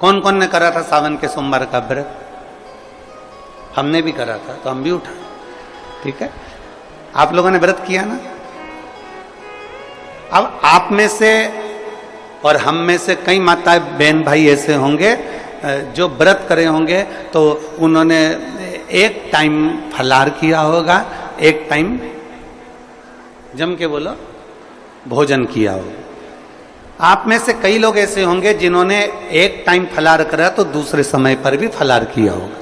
कौन कौन ने करा था सावन के सोमवार का व्रत? हमने भी करा था, तो हम भी उठा। ठीक है, आप लोगों ने व्रत किया ना। अब आप में से और हम में से कई माता बहन भाई ऐसे होंगे जो व्रत करे होंगे, तो उन्होंने एक टाइम फलाहार किया होगा, एक टाइम जम के बोलो भोजन किया होगा। आप में से कई लोग ऐसे होंगे जिन्होंने एक टाइम फलाहार करा तो दूसरे समय पर भी फलाहार किया होगा।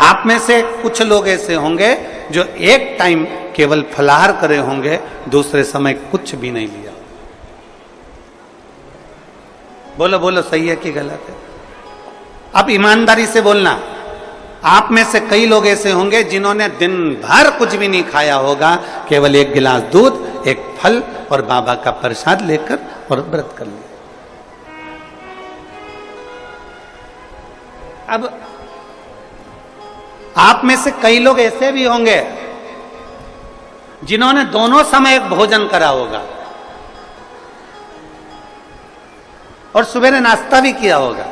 आप में से कुछ लोग ऐसे होंगे जो एक टाइम केवल फलाहार करे होंगे, दूसरे समय कुछ भी नहीं लिया। बोलो बोलो, सही है कि गलत है? अब ईमानदारी से बोलना। आप में से कई लोग ऐसे होंगे जिन्होंने दिन भर कुछ भी नहीं खाया होगा, केवल एक गिलास दूध, एक फल और बाबा का प्रसाद लेकर और व्रत कर लिया। अब आप में से कई लोग ऐसे भी होंगे जिन्होंने दोनों समय भोजन करा होगा और सवेरे नाश्ता भी किया होगा,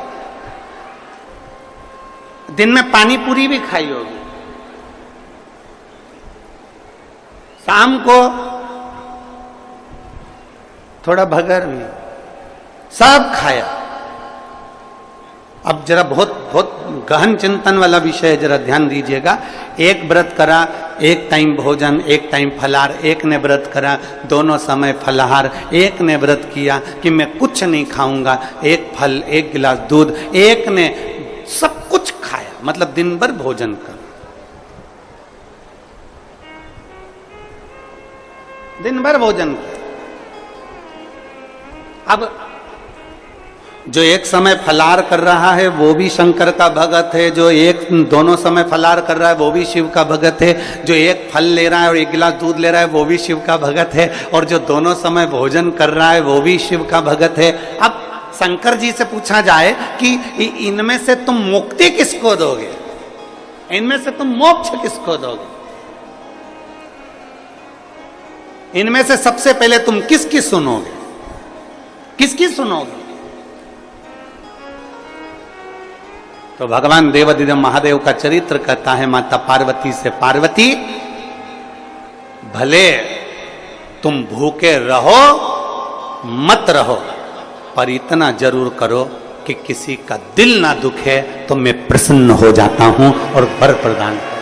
दिन में पानी पूरी भी खाई होगी, शाम को थोड़ा भगर भी, सब खाया। अब जरा बहुत बहुत गहन चिंतन वाला विषय है, जरा ध्यान दीजिएगा। एक व्रत करा, एक टाइम भोजन, एक टाइम फलाहार, एक ने व्रत करा दोनों समय फलाहार, एक ने व्रत किया कि मैं कुछ नहीं खाऊंगा, एक फल, एक गिलास दूध, एक ने सब कुछ खाया, मतलब दिन भर भोजन कर, दिन भर भोजन किया। अब जो एक समय फलाहार कर रहा है वो भी शंकर का भगत है, जो एक दोनों समय फलाहार कर रहा है वो भी शिव का भगत है, जो एक फल ले रहा है और एक गिलास दूध ले रहा है वो भी शिव का भगत है, और जो दोनों समय भोजन कर रहा है वो भी शिव का भगत है। अब शंकर जी से पूछा जाए कि इनमें से तुम मुक्ति किसको दोगे, इनमें से तुम मोक्ष किसको दोगे, इनमें से सबसे पहले तुम किसकी सुनोगे, किसकी सुनोगे? तो भगवान देवाधिदेव महादेव का चरित्र कहता है माता पार्वती से, पार्वती भले तुम भूखे रहो मत रहो, पर इतना जरूर करो कि किसी का दिल ना दुखे, तो मैं प्रसन्न हो जाता हूं और वर प्रदान करूं।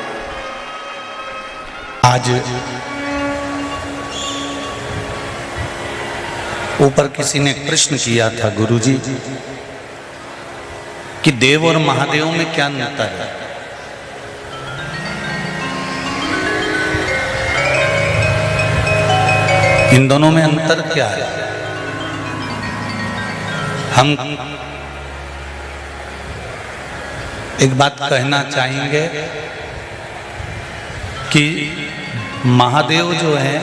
आज ऊपर किसी ने प्रश्न किया था, गुरुजी कि देव और महादेव में क्या अंतर है? इन दोनों में अंतर क्या है? हम एक बात कहना चाहेंगे कि महादेव जो है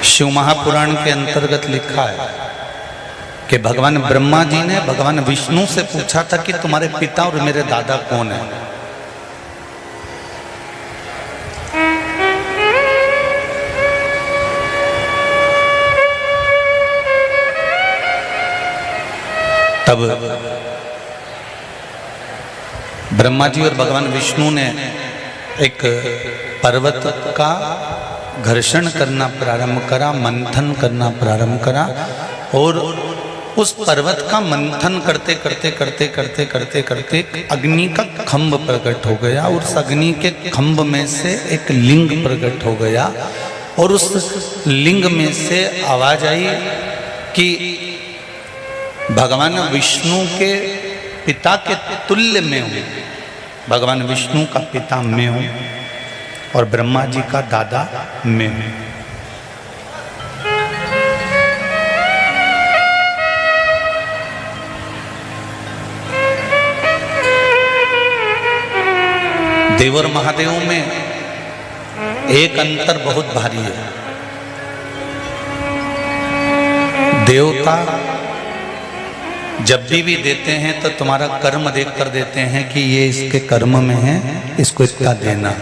शिव महापुराण के अंतर्गत लिखा है कि भगवान ब्रह्मा जी ने भगवान विष्णु से पूछा था कि तुम्हारे पिता और मेरे दादा कौन है? तब ब्रह्मा जी और भगवान विष्णु ने एक पर्वत का घर्षण करना प्रारंभ करा, मंथन करना प्रारंभ करा, और उस पर्वत का मंथन करते करते करते करते करते करते अग्नि का खंभ प्रकट हो गया, और उस अग्नि के खंभ में से एक लिंग प्रकट हो गया, और उस लिंग में से आवाज आई कि भगवान विष्णु के पिता के तुल्य में हूं, भगवान विष्णु का पिता मैं हूं और ब्रह्मा जी का दादा मैं हूं। देव और महादेव में एक अंतर बहुत भारी है। देवता जब भी देते हैं तो तुम्हारा कर्म देखकर देते हैं कि ये इसके कर्म में है, इसको इतना देना,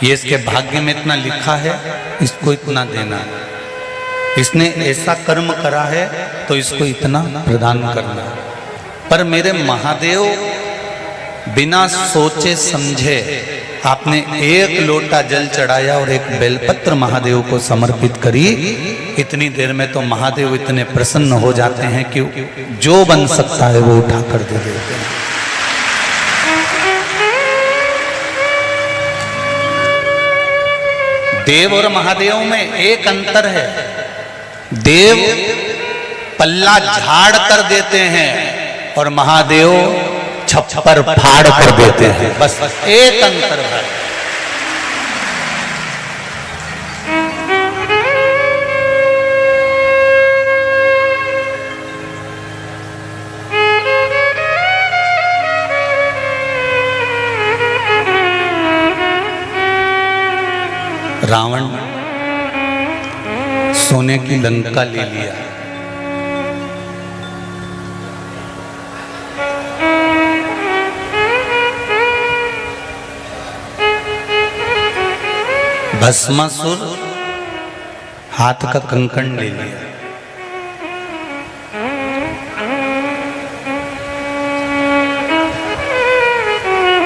ये इसके भाग्य में इतना लिखा है, इसको इतना देना। इसने ऐसा कर्म करा है तो इसको इतना प्रदान करना है। पर मेरे महादेव बिना सोचे समझे आपने एक लोटा जल चढ़ाया और एक बेलपत्र महादेव को समर्पित करी। इतनी देर में तो महादेव इतने प्रसन्न हो जाते हैं कि जो बन सकता है वो उठा कर दे देते हैं। देव और महादेव में एक अंतर है, देव पल्ला झाड़ कर देते हैं और महादेव छप्पर फाड़ कर देते हैं, बस एक अंतर है। रावण सोने की लंका ले लिया, भस्मासुर हाथ का कंकण ले लिया।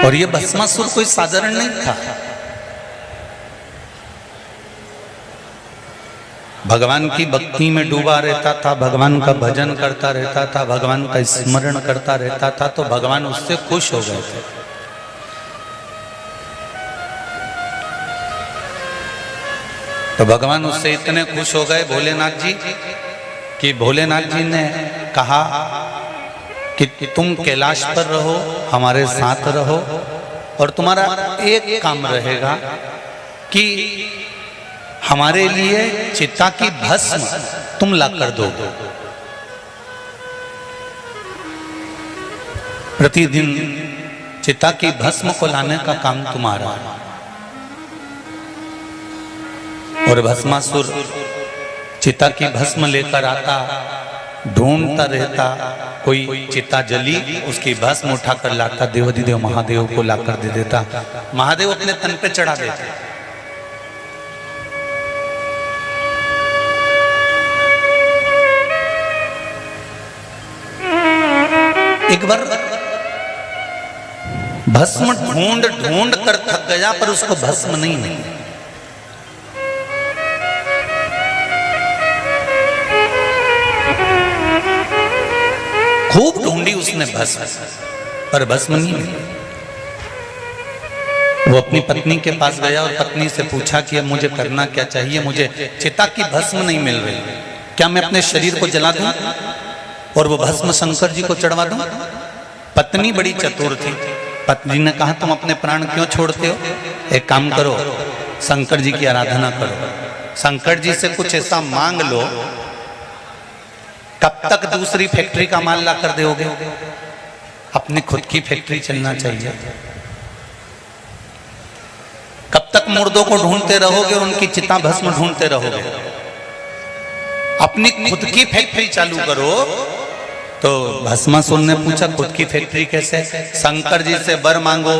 और ये भस्मासुर कोई साधारण नहीं था, भगवान की भक्ति में डूबा रहता था, भगवान का भजन करता रहता था, भगवान का स्मरण करता रहता था, तो भगवान उससे खुश हो गए थे। तो भगवान उससे इतने खुश हो गए भोलेनाथ जी कि भोलेनाथ जी ने कहा कि तुम कैलाश पर रहो, हमारे साथ रहो, और तुम्हारा एक काम रहेगा कि हमारे लिए चिता की भस्म तुम ला कर दो। प्रतिदिन चिता की भस्म को लाने का काम तुम्हारा है। और भस्मासुर चिता की भस्म लेकर आता, ढूंढता रहता, कोई चिता जली, उसकी भस्म उठाकर लाता, देवाधिदेव महादेव को लाकर दे देता। महादेव अपने तन पे चढ़ा देते। एक बार भस्म ढूंढ ढूंढ कर थक गया, पर उसको भस्म नहीं मिली। खूब ढूंढी उसने भस्म, पर भस्म नहीं मिली। वो अपनी पत्नी के पास गया और पत्नी से पूछा कि अब मुझे करना क्या चाहिए, मुझे चिता की भस्म नहीं मिल रही, क्या मैं अपने शरीर को जला दूं और वो भस्म शंकर जी को चढ़वा दूं? पत्नी बड़ी चतुर थी। पत्नी ने कहा तुम अपने प्राण क्यों छोड़ते हो, एक काम करो, शंकर जी की आराधना करो, शंकर जी से कुछ ऐसा मांग लो, कब तक दूसरी फैक्ट्री का माल ला कर दोगे? अपनी खुद की फैक्ट्री चलना चाहिए। कब तक मुर्दों को ढूंढते रहोगे और उनकी चिता भस्म ढूंढते रहोगे? अपनी खुद की फैक्ट्री चालू करो। तो भस्मासुर ने पूछा खुद की फैक्ट्री कैसे? शंकर जी से वर मांगो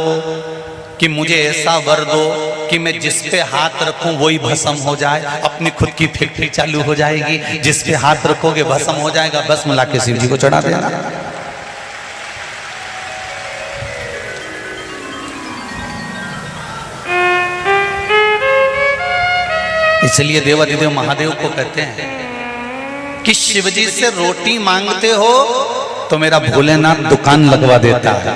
कि मुझे ऐसा वर दो कि मैं जिस पे हाथ रखूं वही भस्म हो जाए। अपनी खुद की फैक्ट्री चालू हो जाएगी, जिस पे हाथ रखोगे भस्म हो जाएगा, भस्म लाके शिव जी को चढ़ा देना। इसलिए देवाधिदेव महादेव को कहते हैं कि शिव जी से रोटी मांगते हो तो मेरा भोलेनाथ दुकान लगवा देता है,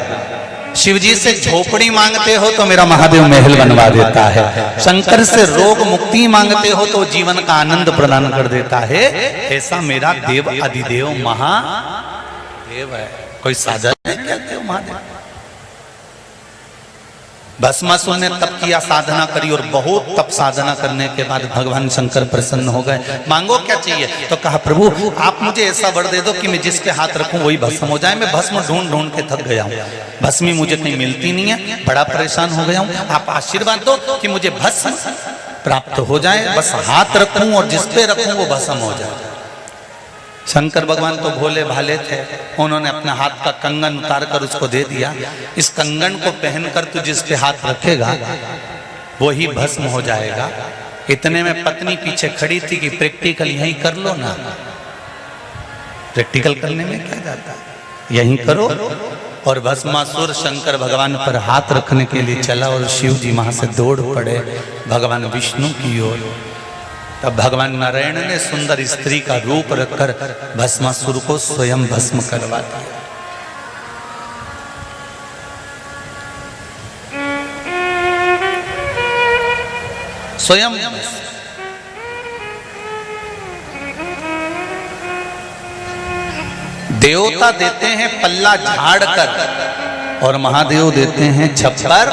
शिव जी से झोपड़ी मांगते हो तो मेरा महादेव महल बनवा देता है, शंकर से रोग मुक्ति मांगते हो तो जीवन का आनंद प्रदान कर देता है। ऐसा मेरा देव अधिदेव महादेव है, कोई साझा नहीं कहते हो महादेव। भस्मासुर ने तप किया, साधना करी, और बहुत तप साधना करने के बाद भगवान शंकर प्रसन्न हो गए। मांगो क्या चाहिए? तो कहा प्रभु आप मुझे ऐसा वर दे दो कि मैं जिस पे हाथ रखूं वही भस्म हो जाए। मैं भस्म ढूंढ ढूंढ के थक गया हूं, भस्मी मुझे कहीं मिलती नहीं है, बड़ा परेशान हो गया हूं। आप आशीर्वाद दो कि मुझे भस्म प्राप्त हो जाए, बस हाथ रखूं और जिस पे रखूं वो भस्म हो जाए। शंकर भगवान तो भोले भाले थे, उन्होंने अपने हाथ का कंगन उतार कर उसको दे दिया। इस कंगन को पहनकर तू जिस पे हाथ रखेगा वही भस्म हो जाएगा। इतने में पत्नी पीछे खड़ी थी कि प्रैक्टिकल यहीं कर लो ना। प्रैक्टिकल करने में क्या जाता है, यहीं करो। और भस्मासुर शंकर भगवान पर हाथ रखने के लिए चला और शिव जी वहां से दौड़ पड़े भगवान विष्णु की ओर। तब भगवान नारायण ने सुंदर स्त्री का रूप रखकर भस्मासुर को स्वयं भस्म करवा दिया। स्वयं देवता देते हैं पल्ला झाड़ कर और महादेव देते हैं छप्पर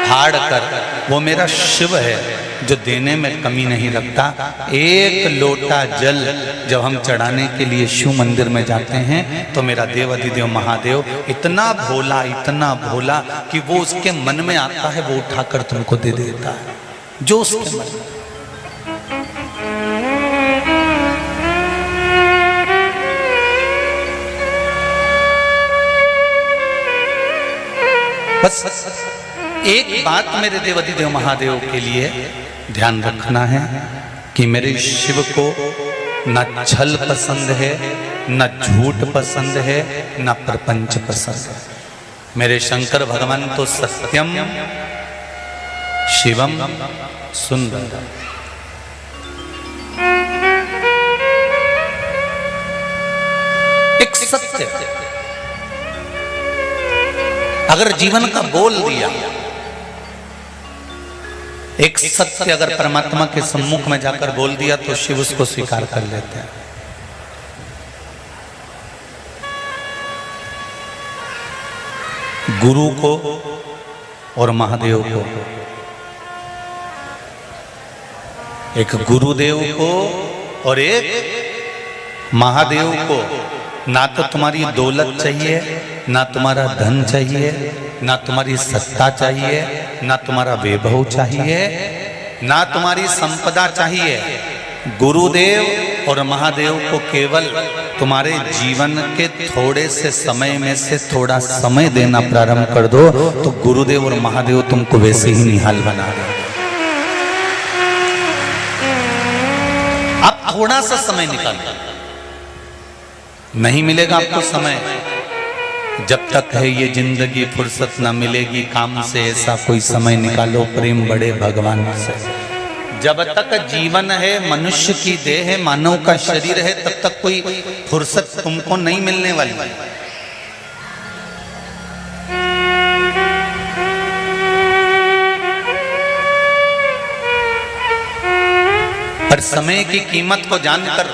फाड़ कर। वो मेरा शिव है जो देने में कमी नहीं रखता। एक लोटा जल जब हम चढ़ाने के लिए शिव मंदिर में जाते हैं तो मेरा देव अधिदेव महादेव इतना भोला कि वो उसके मन में आता है वो उठाकर तुमको दे देता है जो उसके मन में। बस एक बात मेरे देव अधिदेव महादेव के लिए ध्यान रखना है कि मेरे शिव को न छल पसंद है, न झूठ पसंद है, न प्रपंच पसंद है। मेरे शंकर भगवान तो सत्यम शिवम सुंदर। एक सत्य अगर जीवन का बोल दिया, एक सत्य अगर परमात्मा के सम्मुख में जाकर बोल दिया तो शिव उसको स्वीकार कर लेते हैं। गुरु को और महादेव को, एक गुरुदेव को और एक महादेव को, ना तो तुम्हारी दौलत चाहिए, ना तुम्हारा धन चाहिए, ना तुम्हारी सत्ता चाहिए, ना तुम्हारा वैभव चाहिए, ना तुम्हारी संपदा चाहिए। गुरुदेव और महादेव को केवल तुम्हारे जीवन के थोड़े से समय में से थोड़ा समय देना प्रारंभ कर दो तो गुरुदेव और महादेव तुमको वैसे ही निहाल बना देंगे। आप थोड़ा सा समय निकालो, नहीं मिलेगा आपको समय। जब तक है ये जिंदगी फुर्सत ना मिलेगी काम से, ऐसा कोई समय निकालो प्रेम बढ़े भगवान से। जब तक जीवन है, मनुष्य की देह है, मानव का शरीर है, तब तक कोई फुर्सत तुमको नहीं मिलने वाली। पर समय की कीमत को जानकर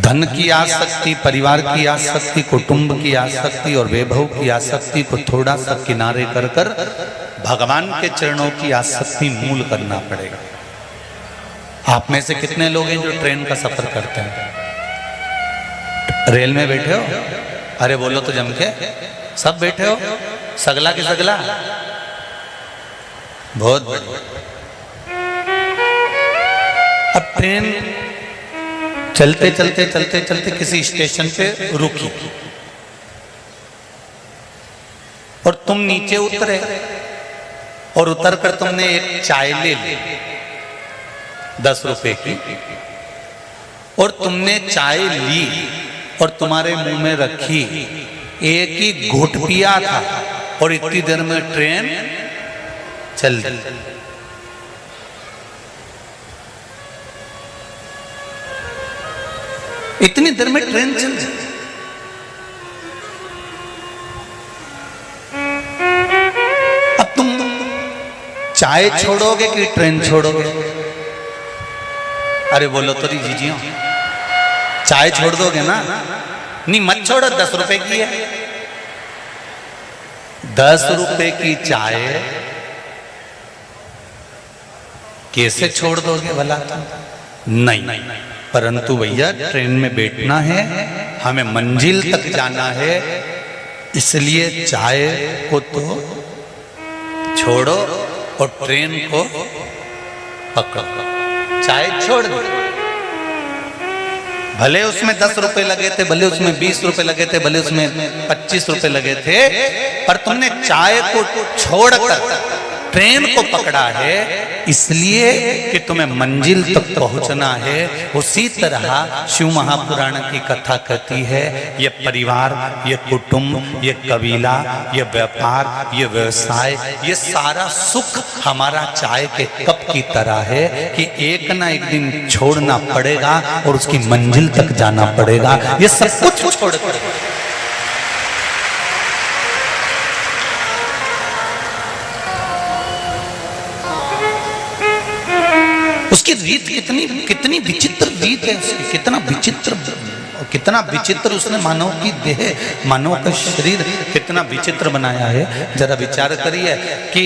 धन की आसक्ति, परिवार की आसक्ति, कुटुंब की आसक्ति और वैभव की आसक्ति को थोड़ा सा किनारे कर कर भगवान के चरणों की आसक्ति मूल करना पड़ेगा। आप में से कितने लोग हैं जो ट्रेन का सफर करते हैं? रेल में बैठे हो? अरे बोलो तो जम के, सब बैठे हो? सगला के सगला? बहुत बढ़िया। अब ट्रेन चलते चलते चलते चलते किसी स्टेशन पे रुकी और तुम नीचे उतरे और उतरकर तुमने एक चाय ले ली 10 रुपए की, और तुमने चाय ली और तुम्हारे मुंह में रखी, एक ही घुट पिया था और इतनी देर में ट्रेन चल दी। इतनी देर में ट्रेन चल दी। अब तुम चाय छोड़ोगे कि ट्रेन छोड़ोगे? अरे बोलो तो जीजियो, चाय छोड़ दोगे ना? नहीं मत छोड़ो, 10 रुपए की है। 10 रुपए की चाय कैसे छोड़ दोगे भला? नहीं, परंतु भैया ट्रेन में बैठना है, हमें मंजिल तक जाना है, इसलिए चाय को तो छोड़ो और ट्रेन को पकड़ो। चाय छोड़ दो, भले उसमें 10 रुपए लगे थे, भले उसमें 20 रुपए लगे थे, भले उसमें 25 रुपए लगे थे, पर तुमने चाय को छोड़कर ट्रेन को पकड़ा है इसलिए कि तुम्हें मंजिल तक पहुंचना है। उसी तरह शिव महापुराण की कथा कहती है ये परिवार, ये कुटुंब, ये कबीला, ये व्यापार, ये व्यवसाय, ये सारा सुख हमारा चाय के कप की तरह है कि एक ना एक दिन छोड़ना पड़ेगा और उसकी मंजिल तक जाना पड़ेगा। ये सब कुछ छोड़कर उसकी रीत कितनी विचित्र रीत है उसकी, कितना विचित्र उसने मानव की देह, मानव का शरीर कितना विचित्र बनाया है। जरा विचार करिए कि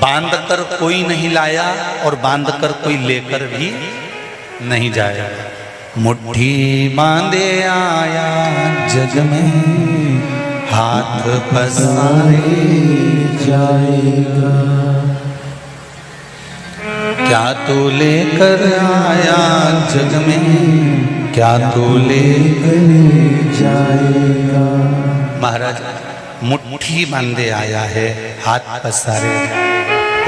बांध कर कोई नहीं लाया और बांध कर कोई लेकर भी नहीं जाएगा। मुट्ठी बांधे आया जग में, हाथ पसारे जाएगा। क्या तू लेकर आया जग में, क्या तू लेकर जाएगा। महाराज मुट्ठी बांधे आया है, हाथ पसारे,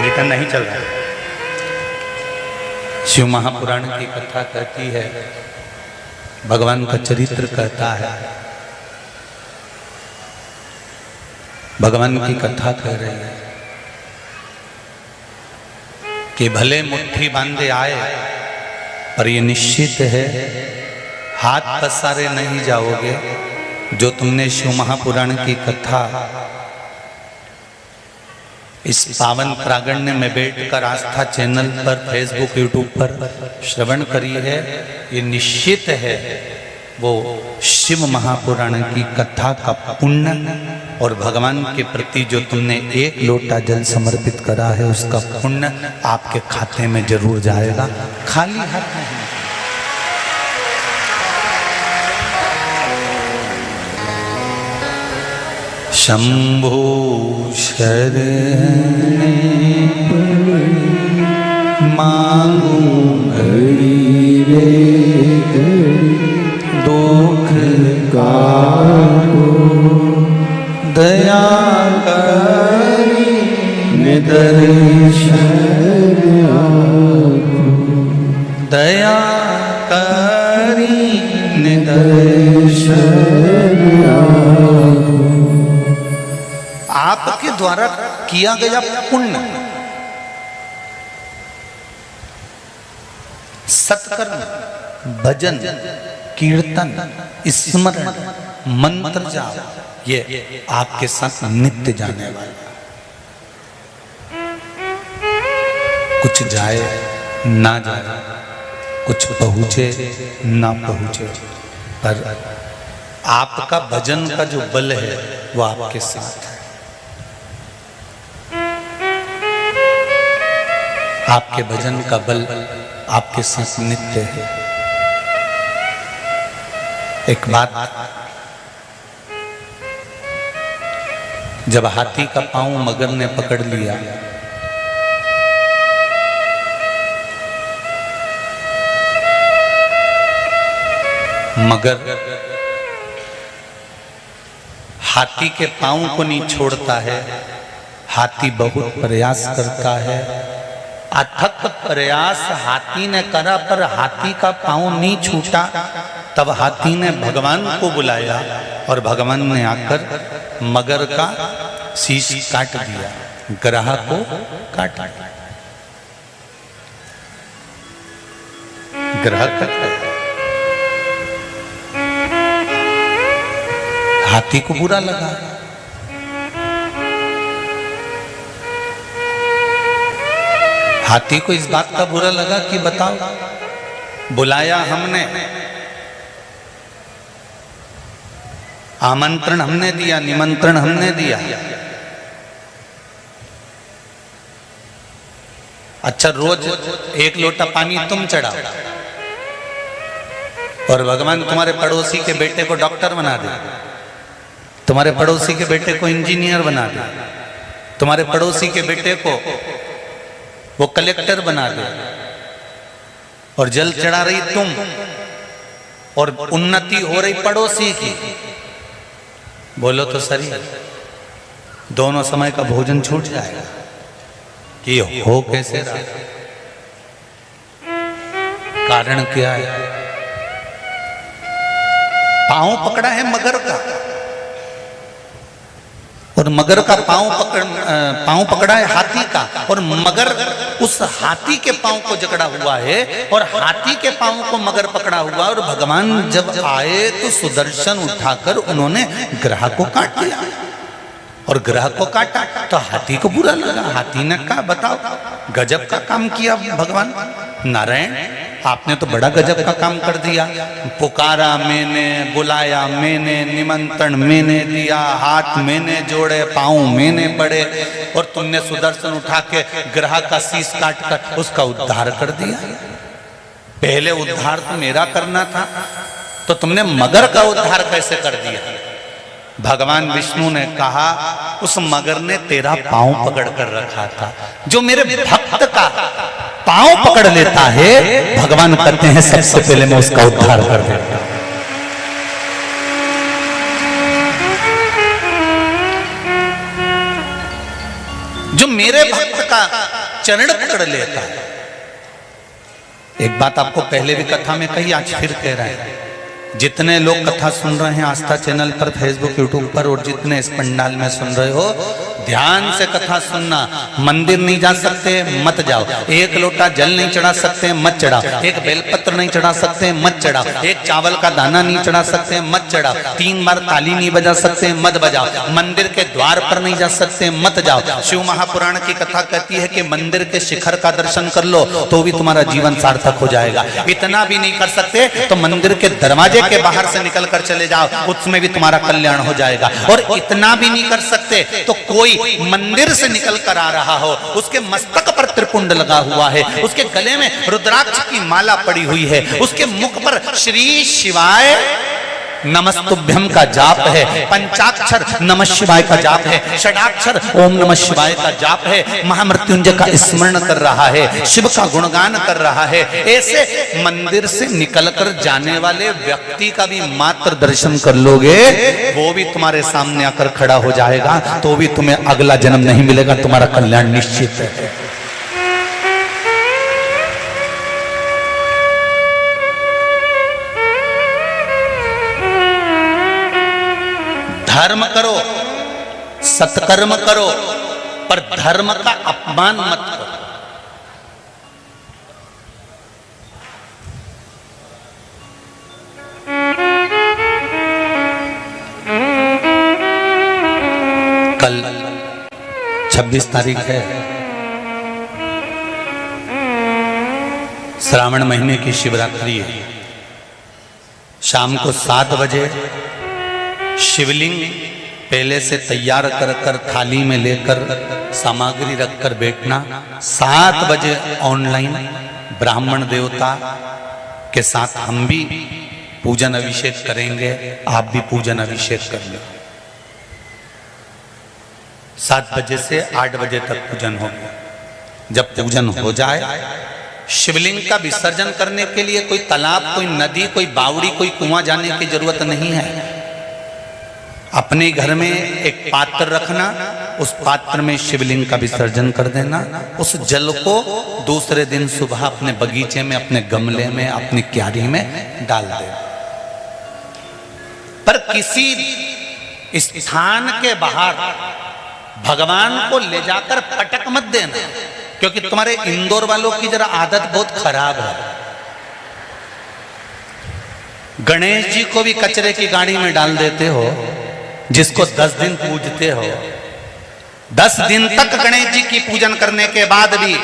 रिटर्न नहीं चल रहा। शिव महापुराण की कथा कहती है, भगवान का चरित्र कहता है, भगवान की कथा कह रही है कि भले मुट्ठी बांधे आए पर ये निश्चित है हाथ पसारे नहीं जाओगे। जो तुमने शिव महापुराण की कथा इस पावन प्रागण्य में बैठकर आस्था चैनल पर, फेसबुक, यूट्यूब पर श्रवण करी है, ये निश्चित है वो शिव महापुराण की कथा का पुण्य और भगवान के प्रति जो तुमने एक लोटा जल समर्पित करा है उसका पुण्य आपके खाते में जरूर जाएगा, खाली हाथ नहीं। शंभो शरण मांगू घड़ी रे दुख काटो, दया करी निदर्शन आपो, दया करी निदर्शन आपो। आपके द्वारा किया गया पुण्य, सत्कर्म, भजन, कीर्तन, स्मरण, मंत्र जाप, ये आपके साथ नित्य जाने वाला। कुछ जाए ना जाए, कुछ पहुंचे ना पहुंचे, पर आपका भजन का जो बल है वो आपके साथ है। आपके भजन का बल आपके साथ नित्य है। एक बात, जब हाथी का पांव मगर ने पकड़ लिया, मगर हाथी के पांव को नहीं छोड़ता है। हाथी बहुत प्रयास करता है, अथक प्रयास हाथी ने करा पर हाथी का पांव नहीं छूटा। तब हाथी ने भगवान को बुलाया और भगवान ने आकर मगर का शीश काट दिया, ग्राह को काट दिया, ग्रह कट गया। हाथी को बुरा लगा, हाथी को इस बात का बुरा लगा कि बताओ, बुलाया हमने, आमंत्रण हमने दिया, निमंत्रण हमने दिया, अच्छा रोज एक लोटा पानी तुम चढ़ाओ और भगवान तुम्हारे पड़ोसी के बेटे को डॉक्टर बना दे, तुम्हारे पड़ोसी के बेटे को इंजीनियर बना दे, तुम्हारे पड़ोसी के बेटे को वो कलेक्टर बना दे, और जल चढ़ा रही तुम और उन्नति हो रही पड़ोसी की। बोलो तो सही, दोनों समय का भोजन छूट जाएगा। कि हो कैसे रहा, कारण क्या है? पांव पकड़ा है मगर का, और मगर का पांव पकड़ा है हाथी का, और मगर उस हाथी के पांव को जकड़ा हुआ है, और हाथी के पांव को मगर पकड़ा हुआ। और भगवान जब आए तो सुदर्शन उठाकर उन्होंने ग्रह को काट दिया, और ग्रह को काटा तो हाथी को बुरा लगा। हाथी ने कहा बताओ गजब का काम किया भगवान नारायण, आपने तो बड़ा गजब का काम कर दिया। पुकारा मैंने, बुलाया मैंने, निमंत्रण मैंने दिया, हाथ मैंने जोड़े, पांव मैंने पड़े, और तुमने सुदर्शन उठा के ग्रह का शीश काट कर उसका उद्धार कर दिया। पहले उद्धार तो मेरा करना था, तो तुमने मगर का उद्धार कैसे कर दिया? भगवान विष्णु ने कहा उस मगर ने तेरा पांव पकड़ कर रखा था। जो मेरे भक्त का पांव पकड़ लेता है, भगवान कहते हैं सबसे पहले मैं उसका उद्धार कर देता हूं। जो मेरे भक्त का चरण पकड़ लेता है। एक बात आपको पहले भी कथा में कही, आज फिर कह रहे हैं, जितने लोग कथा सुन रहे हैं आस्था चैनल पर, फेसबुक, यूट्यूब पर, और जितने इस पंडाल में सुन रहे हो, ध्यान से कथा सुनना। मंदिर नहीं जा सकते मत जाओ, एक लोटा जल नहीं चढ़ा सकते मत चढ़ाओ, एक बेलपत्र नहीं चढ़ा सकते मत चढ़ाओ, एक चावल का दाना नहीं चढ़ा सकते मत चढ़ाओ, 3 बार ताली नहीं बजा सकते मत बजाओ, मंदिर के द्वार पर नहीं जा सकते मत जाओ। शिव महापुराण की कथा कहती है कि मंदिर के शिखर का दर्शन कर लो तो भी तुम्हारा जीवन सार्थक हो जाएगा। इतना भी नहीं कर सकते तो मंदिर के दरवाजे के बाहर से निकल कर चले जाओ, उसमें भी तुम्हारा कल्याण हो जाएगा। और इतना भी नहीं कर सकते तो कोई मंदिर से निकल कर आ रहा हो, उसके मस्तक पर त्रिपुंड लगा हुआ है, उसके गले में रुद्राक्ष की माला पड़ी हुई है, उसके मुख पर श्री शिवाय नमस्तुभ्यम का जाप है, पंचाक्षर नमः शिवाय का जाप है, षडाक्षर ओम नमः शिवाय का जाप है, महामृत्युंजय का स्मरण कर रहा है, शिव का गुणगान कर रहा है। ऐसे मंदिर से निकलकर जाने वाले व्यक्ति का भी मात्र दर्शन कर लोगे, वो भी तुम्हारे सामने आकर खड़ा हो जाएगा, तो भी तुम्हें अगला जन्म नहीं मिलेगा, तुम्हारा कल्याण निश्चित है। धर्म करो, सत्कर्म करो, पर धर्म का अपमान मत करो। कल 26 तारीख है, श्रावण महीने की शिवरात्रि है। शाम को 7 बजे शिवलिंग पहले से तैयार कर कर थाली में लेकर सामग्री रखकर बैठना। 7 बजे ऑनलाइन ब्राह्मण देवता के साथ हम भी पूजन अभिषेक करेंगे, आप भी पूजन अभिषेक कर लो। 7 बजे से 8 बजे तक पूजन होगा। जब पूजन हो जाए, शिवलिंग का विसर्जन करने के लिए कोई तालाब, कोई नदी, कोई बावड़ी, कोई कुआं जाने की जरूरत नहीं है। अपने घर में एक पात्र रखना, उस पात्र में शिवलिंग का विसर्जन कर देना। उस जल को दूसरे दिन सुबह अपने बगीचे में, अपने गमले में, अपनी क्यारी में डाल देना। पर किसी स्थान के बाहर भगवान को ले जाकर पटक मत देना, क्योंकि तुम्हारे इंदौर वालों की जरा आदत बहुत खराब है। गणेश जी को भी कचरे की गाड़ी में डाल देते हो, जिसको 10 दिन पूजते हो। 10 दिन तक गणेश जी की पूजन करने के बाद भी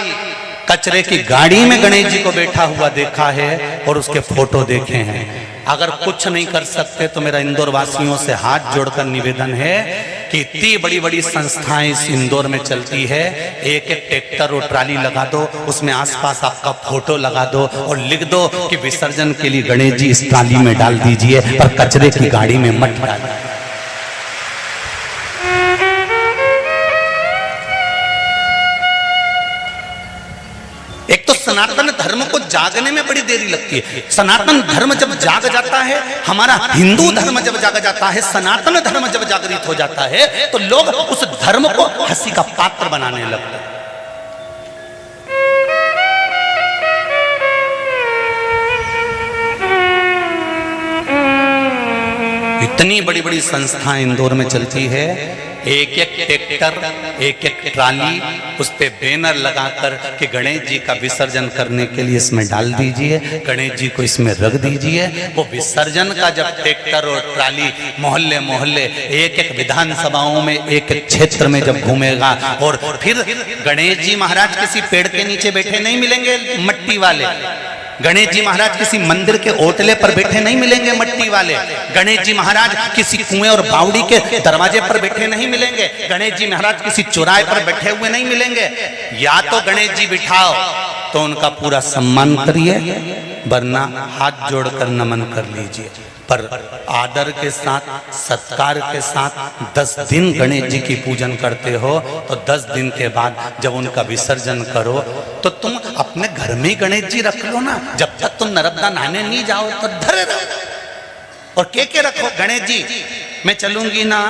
कचरे की गाड़ी में गणेश जी को बैठा हुआ देखा है और उसके फोटो देखे हैं। अगर कुछ नहीं कर सकते तो मेरा इंदौर वासियों से हाथ जोड़कर निवेदन है कि इतनी बड़ी बड़ी संस्थाएं इस इंदौर में चलती है, एक एक ट्रैक्टर और ट्राली लगा दो, उसमें आसपास आपका फोटो लगा दो और लिख दो कि विसर्जन के लिए गणेश जी इस ट्राली में डाल दीजिए, पर कचरे की गाड़ी में मत डालिए। एक तो सनातन धर्म को जागने में बड़ी देरी लगती है। सनातन धर्म जब जाग जाता है, हमारा हिंदू धर्म जब जाग जाता है, सनातन धर्म जब जागृत हो जाता है, तो लोग उस धर्म को हंसी का पात्र बनाने लगते हैं। इतनी बड़ी बड़ी संस्थाएं इंदौर में चलती है, एक एक ट्रैक्टर, एक एक ट्राली, उस पे बैनर लगाकर कि गणेश जी का विसर्जन करने के लिए इसमें डाल दीजिए, गणेश जी को इसमें रख दीजिए। वो विसर्जन का जब ट्रैक्टर और ट्राली मोहल्ले मोहल्ले एक एक विधानसभाओं में एक एक क्षेत्र में जब घूमेगा, और फिर गणेश जी महाराज किसी पेड़ के नीचे बैठे नहीं मिलेंगे मट्टी वाले, गणेश जी महाराज किसी मंदिर के ओटले पर बैठे नहीं मिलेंगे मट्टी वाले, गणेश जी महाराज किसी कुएं और बावड़ी के दरवाजे पर बैठे नहीं मिलेंगे, गणेश जी महाराज किसी चौराहे पर बैठे हुए नहीं मिलेंगे। या तो गणेश जी बिठाओ तो उनका पूरा सम्मान करिए, वरना हाथ जोड़कर नमन कर लीजिए, पर आदर के साथ सत्कार के साथ 10 दिन गणेश जी की पूजन करते हो तो 10 दिन के बाद जब उनका विसर्जन करो तो तुम अपने घर में ही गणेश जी रख लो ना। जब तक तुम नर्मदा नहाने नहीं जाओ तो धरे रहो और के रखो, गणेश जी मैं चलूंगी ना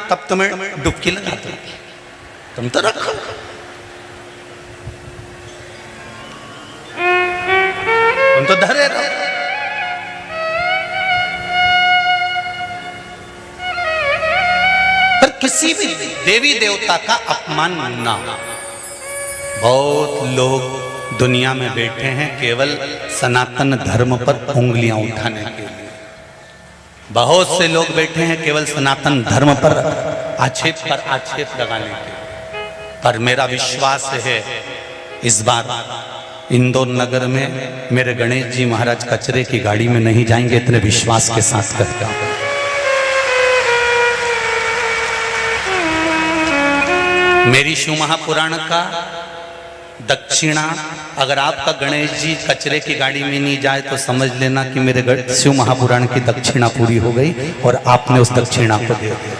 तब तुम्हें डुबकी लगा दूंगी, तुम तो रखो। तुम तो धरे रहो। पर किसी भी देवी देवता का अपमान ना। बहुत लोग दुनिया में बैठे हैं केवल सनातन धर्म पर उंगलियां उठाने के लिए, बहुत से लोग बैठे हैं केवल सनातन धर्म पर आक्षेप लगाने के लिए। पर मेरा विश्वास है इस बार इंदौर नगर में मेरे गणेश जी महाराज कचरे की गाड़ी में नहीं जाएंगे, इतने विश्वास के साथ कहता हूं। मेरी शिव महापुराण का दक्षिणा, अगर आपका गणेश जी कचरे की गाड़ी में नहीं जाए तो समझ लेना कि मेरे शिव महापुराण की दक्षिणा पूरी हो गई और आपने उस दक्षिणा को दे दिया,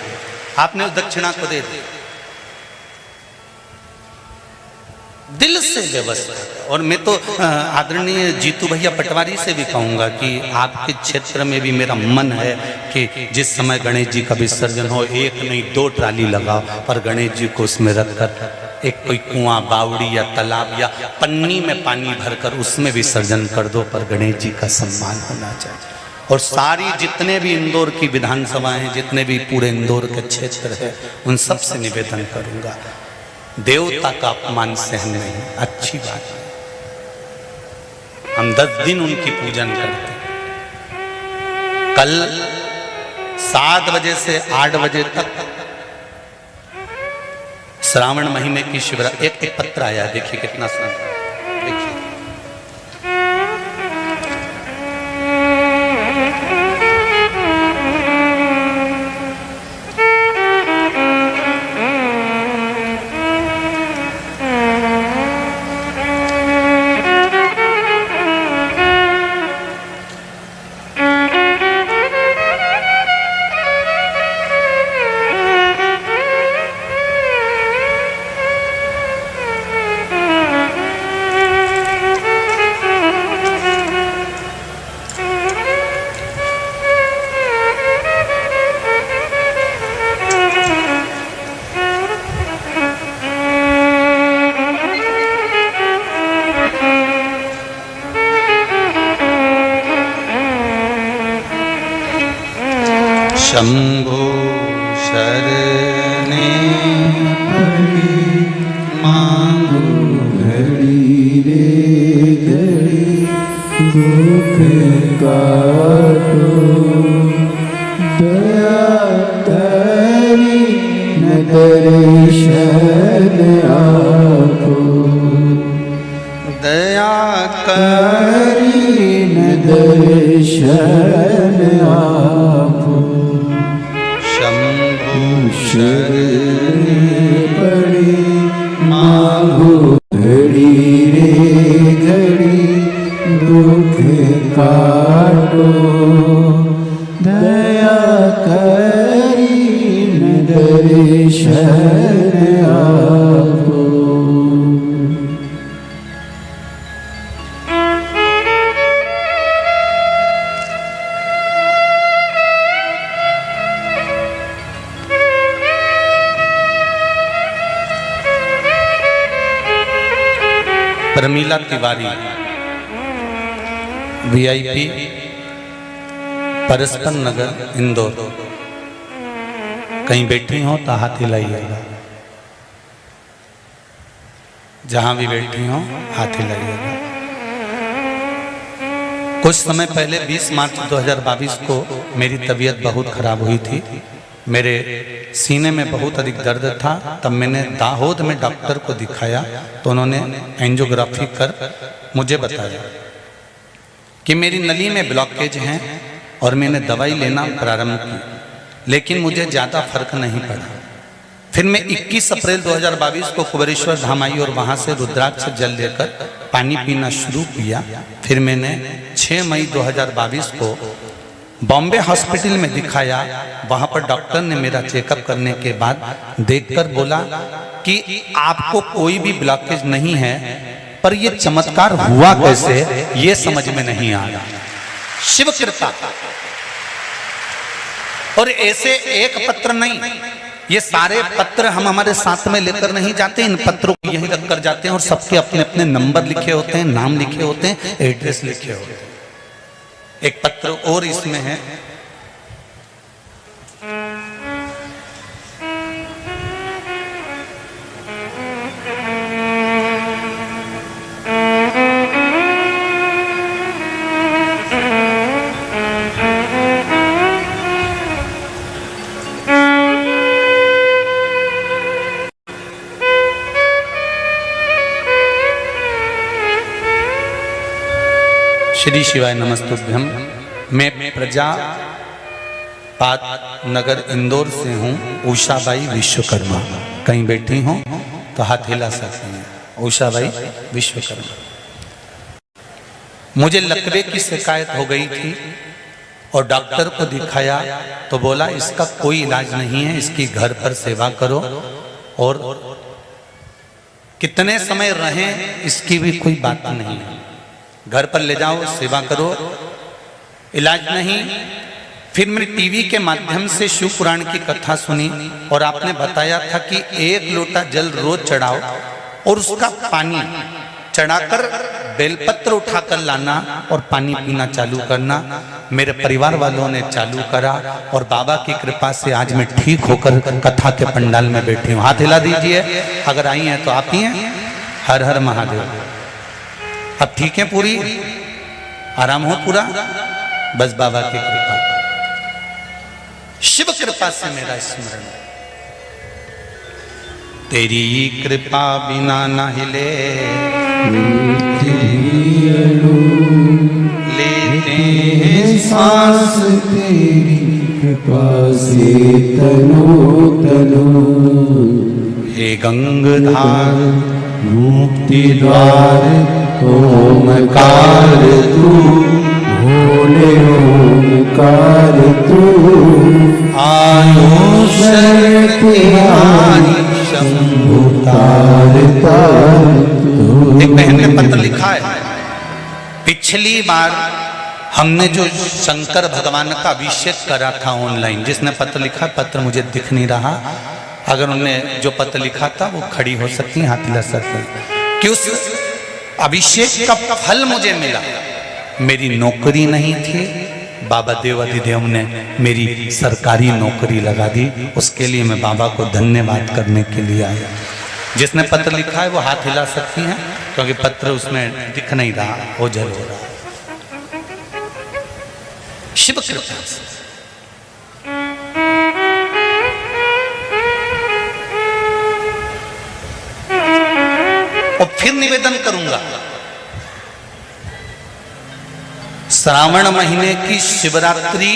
आपने उस दक्षिणा को दे दिया। दिल से व्यवस्था। और मैं तो आदरणीय जीतू भैया पटवारी से भी कहूंगा कि आपके क्षेत्र में भी मेरा मन है कि जिस समय गणेश जी का विसर्जन हो, एक नहीं 2 ट्राली लगाओ, पर गणेश जी को उसमें रखकर एक कोई कुआं, बावड़ी या तालाब या पन्नी में पानी भरकर उसमें विसर्जन कर दो, पर गणेश जी का सम्मान होना चाहिए। और सारी जितने भी इंदौर की विधानसभाएं हैं, जितने भी पूरे इंदौर के क्षेत्र है, उन सब से निवेदन करूंगा, देवता का अपमान सहन नहीं, अच्छी बात है। हम 10 दिन उनकी पूजन करते हैं। कल 7 बजे से 8 बजे तक श्रावण महीने की शिवरात्रि, एक पत्र आया, देखिए कितना सुंदर, देखिए शंभो शरणे पड़ी मांगो घड़ी रे घड़ी दुख काटो दया करी न दर्शन आपो दया करी न दर्शन आपो शरणे पड़ी मांगो घड़ी रे घड़ी दुख काटो दया करी न दर्शन आपो। प्रमीला तिवारी, VIP, परस्पर नगर, इंदौर। कहीं बैठी हो तो हाथ हिलाइएगा, जहां भी बैठी हो हाथ हिलाइएगा। कुछ समय पहले 20 मार्च 2022 को मेरी तबीयत बहुत खराब हुई थी। मेरे सीने में बहुत अधिक दर्द था। तब मैंने दाहोद में डॉक्टर को दिखाया तो उन्होंने एंजियोग्राफी कर मुझे बताया कि मेरी नली में ब्लॉकेज है और मैंने दवाई लेना प्रारंभ की, लेकिन मुझे ज़्यादा फर्क नहीं पड़ा। फिर मैं 21 अप्रैल 2022 को कुबेरेश्वर धाम आई और वहाँ से रुद्राक्ष जल लेकर पानी पीना शुरू किया। फिर मैंने 6 मई 2022 को बॉम्बे हॉस्पिटल में दिखाया। वहाँ पर डॉक्टर ने मेरा चेकअप करने के बाद देखकर बोला कि आपको कोई भी ब्लॉकेज नहीं है, पर ये चमत्कार हुआ कैसे ये समझ में नहीं आ रहा। शिव कृपा। और ऐसे एक पत्र नहीं, ये सारे पत्र हम हमारे साथ में लेकर नहीं जाते, इन पत्रों को यहीं रख कर जाते हैं और सबके अपने अपने नंबर लिखे होते हैं, नाम लिखे होते हैं, एड्रेस लिखे होते हैं। एक पत्र और इसमें है, श्री शिवाय नमस्तुभ्यम। मैं प्रजापात नगर इंदौर से हूँ, उषाबाई विश्वकर्मा। कहीं बैठी हो तो हाथ हिला सकते हैं। उषाबाई विश्वकर्मा। मुझे लकवे की शिकायत हो गई थी और डॉक्टर को दिखाया तो बोला इसका कोई इलाज नहीं है, इसकी घर पर सेवा करो और कितने समय रहें इसकी भी कोई बात नहीं है, घर पर ले जाओ सेवा करो, इलाज नहीं। फिर मैंने टीवी के माध्यम से शिव पुराण की कथा सुनी और आपने बताया था कि 1 लोटा जल रोज चढ़ाओ और उसका पानी चढ़ाकर बेलपत्र उठाकर लाना और पानी पीना चालू करना। मेरे परिवार वालों ने चालू करा और बाबा की कृपा से आज मैं ठीक होकर कथा के पंडाल में बैठी हूँ। हाथ हिला दीजिए अगर आई हैं तो आप ही हैं। हर हर महादेव। अब ठीक है, पूरी आराम हो पूरा, बस बाबा की कृपा, शिव कृपा से मेरा स्मरण। तेरी कृपा बिना न हिले लेते हैं सांस, तेरी कृपा से तनो तनो। हे गंगाधार मुक्ति द्वार ओमकार तू, भोले ओमकार तू। आयुष तिहारी शंभु तार तार तू। एक बहन ने पत्र लिखा है, पिछली बार हमने जो शंकर भगवान का अभिषेक करा था ऑनलाइन, जिसने पत्र लिखा, पत्र मुझे दिख नहीं रहा, अगर उन्होंने जो पत्र लिखा था वो खड़ी हो सकती है, हाथ हिला सकती है, कि उस अभिषेक का फल मुझे मिला। मेरी नौकरी नहीं थी, बाबा देवाधिदेव ने मेरी सरकारी नौकरी लगा दी। उसके लिए मैं बाबा को धन्यवाद करने के लिए आया। जिसने पत्र लिखा है वो हाथ हिला सकती हैं, क्योंकि पत्र उसमें दिख नहीं रहा, ओझल हो रहा। शिव कृपा से और फिर निवेदन करूंगा, श्रावण महीने की शिवरात्रि,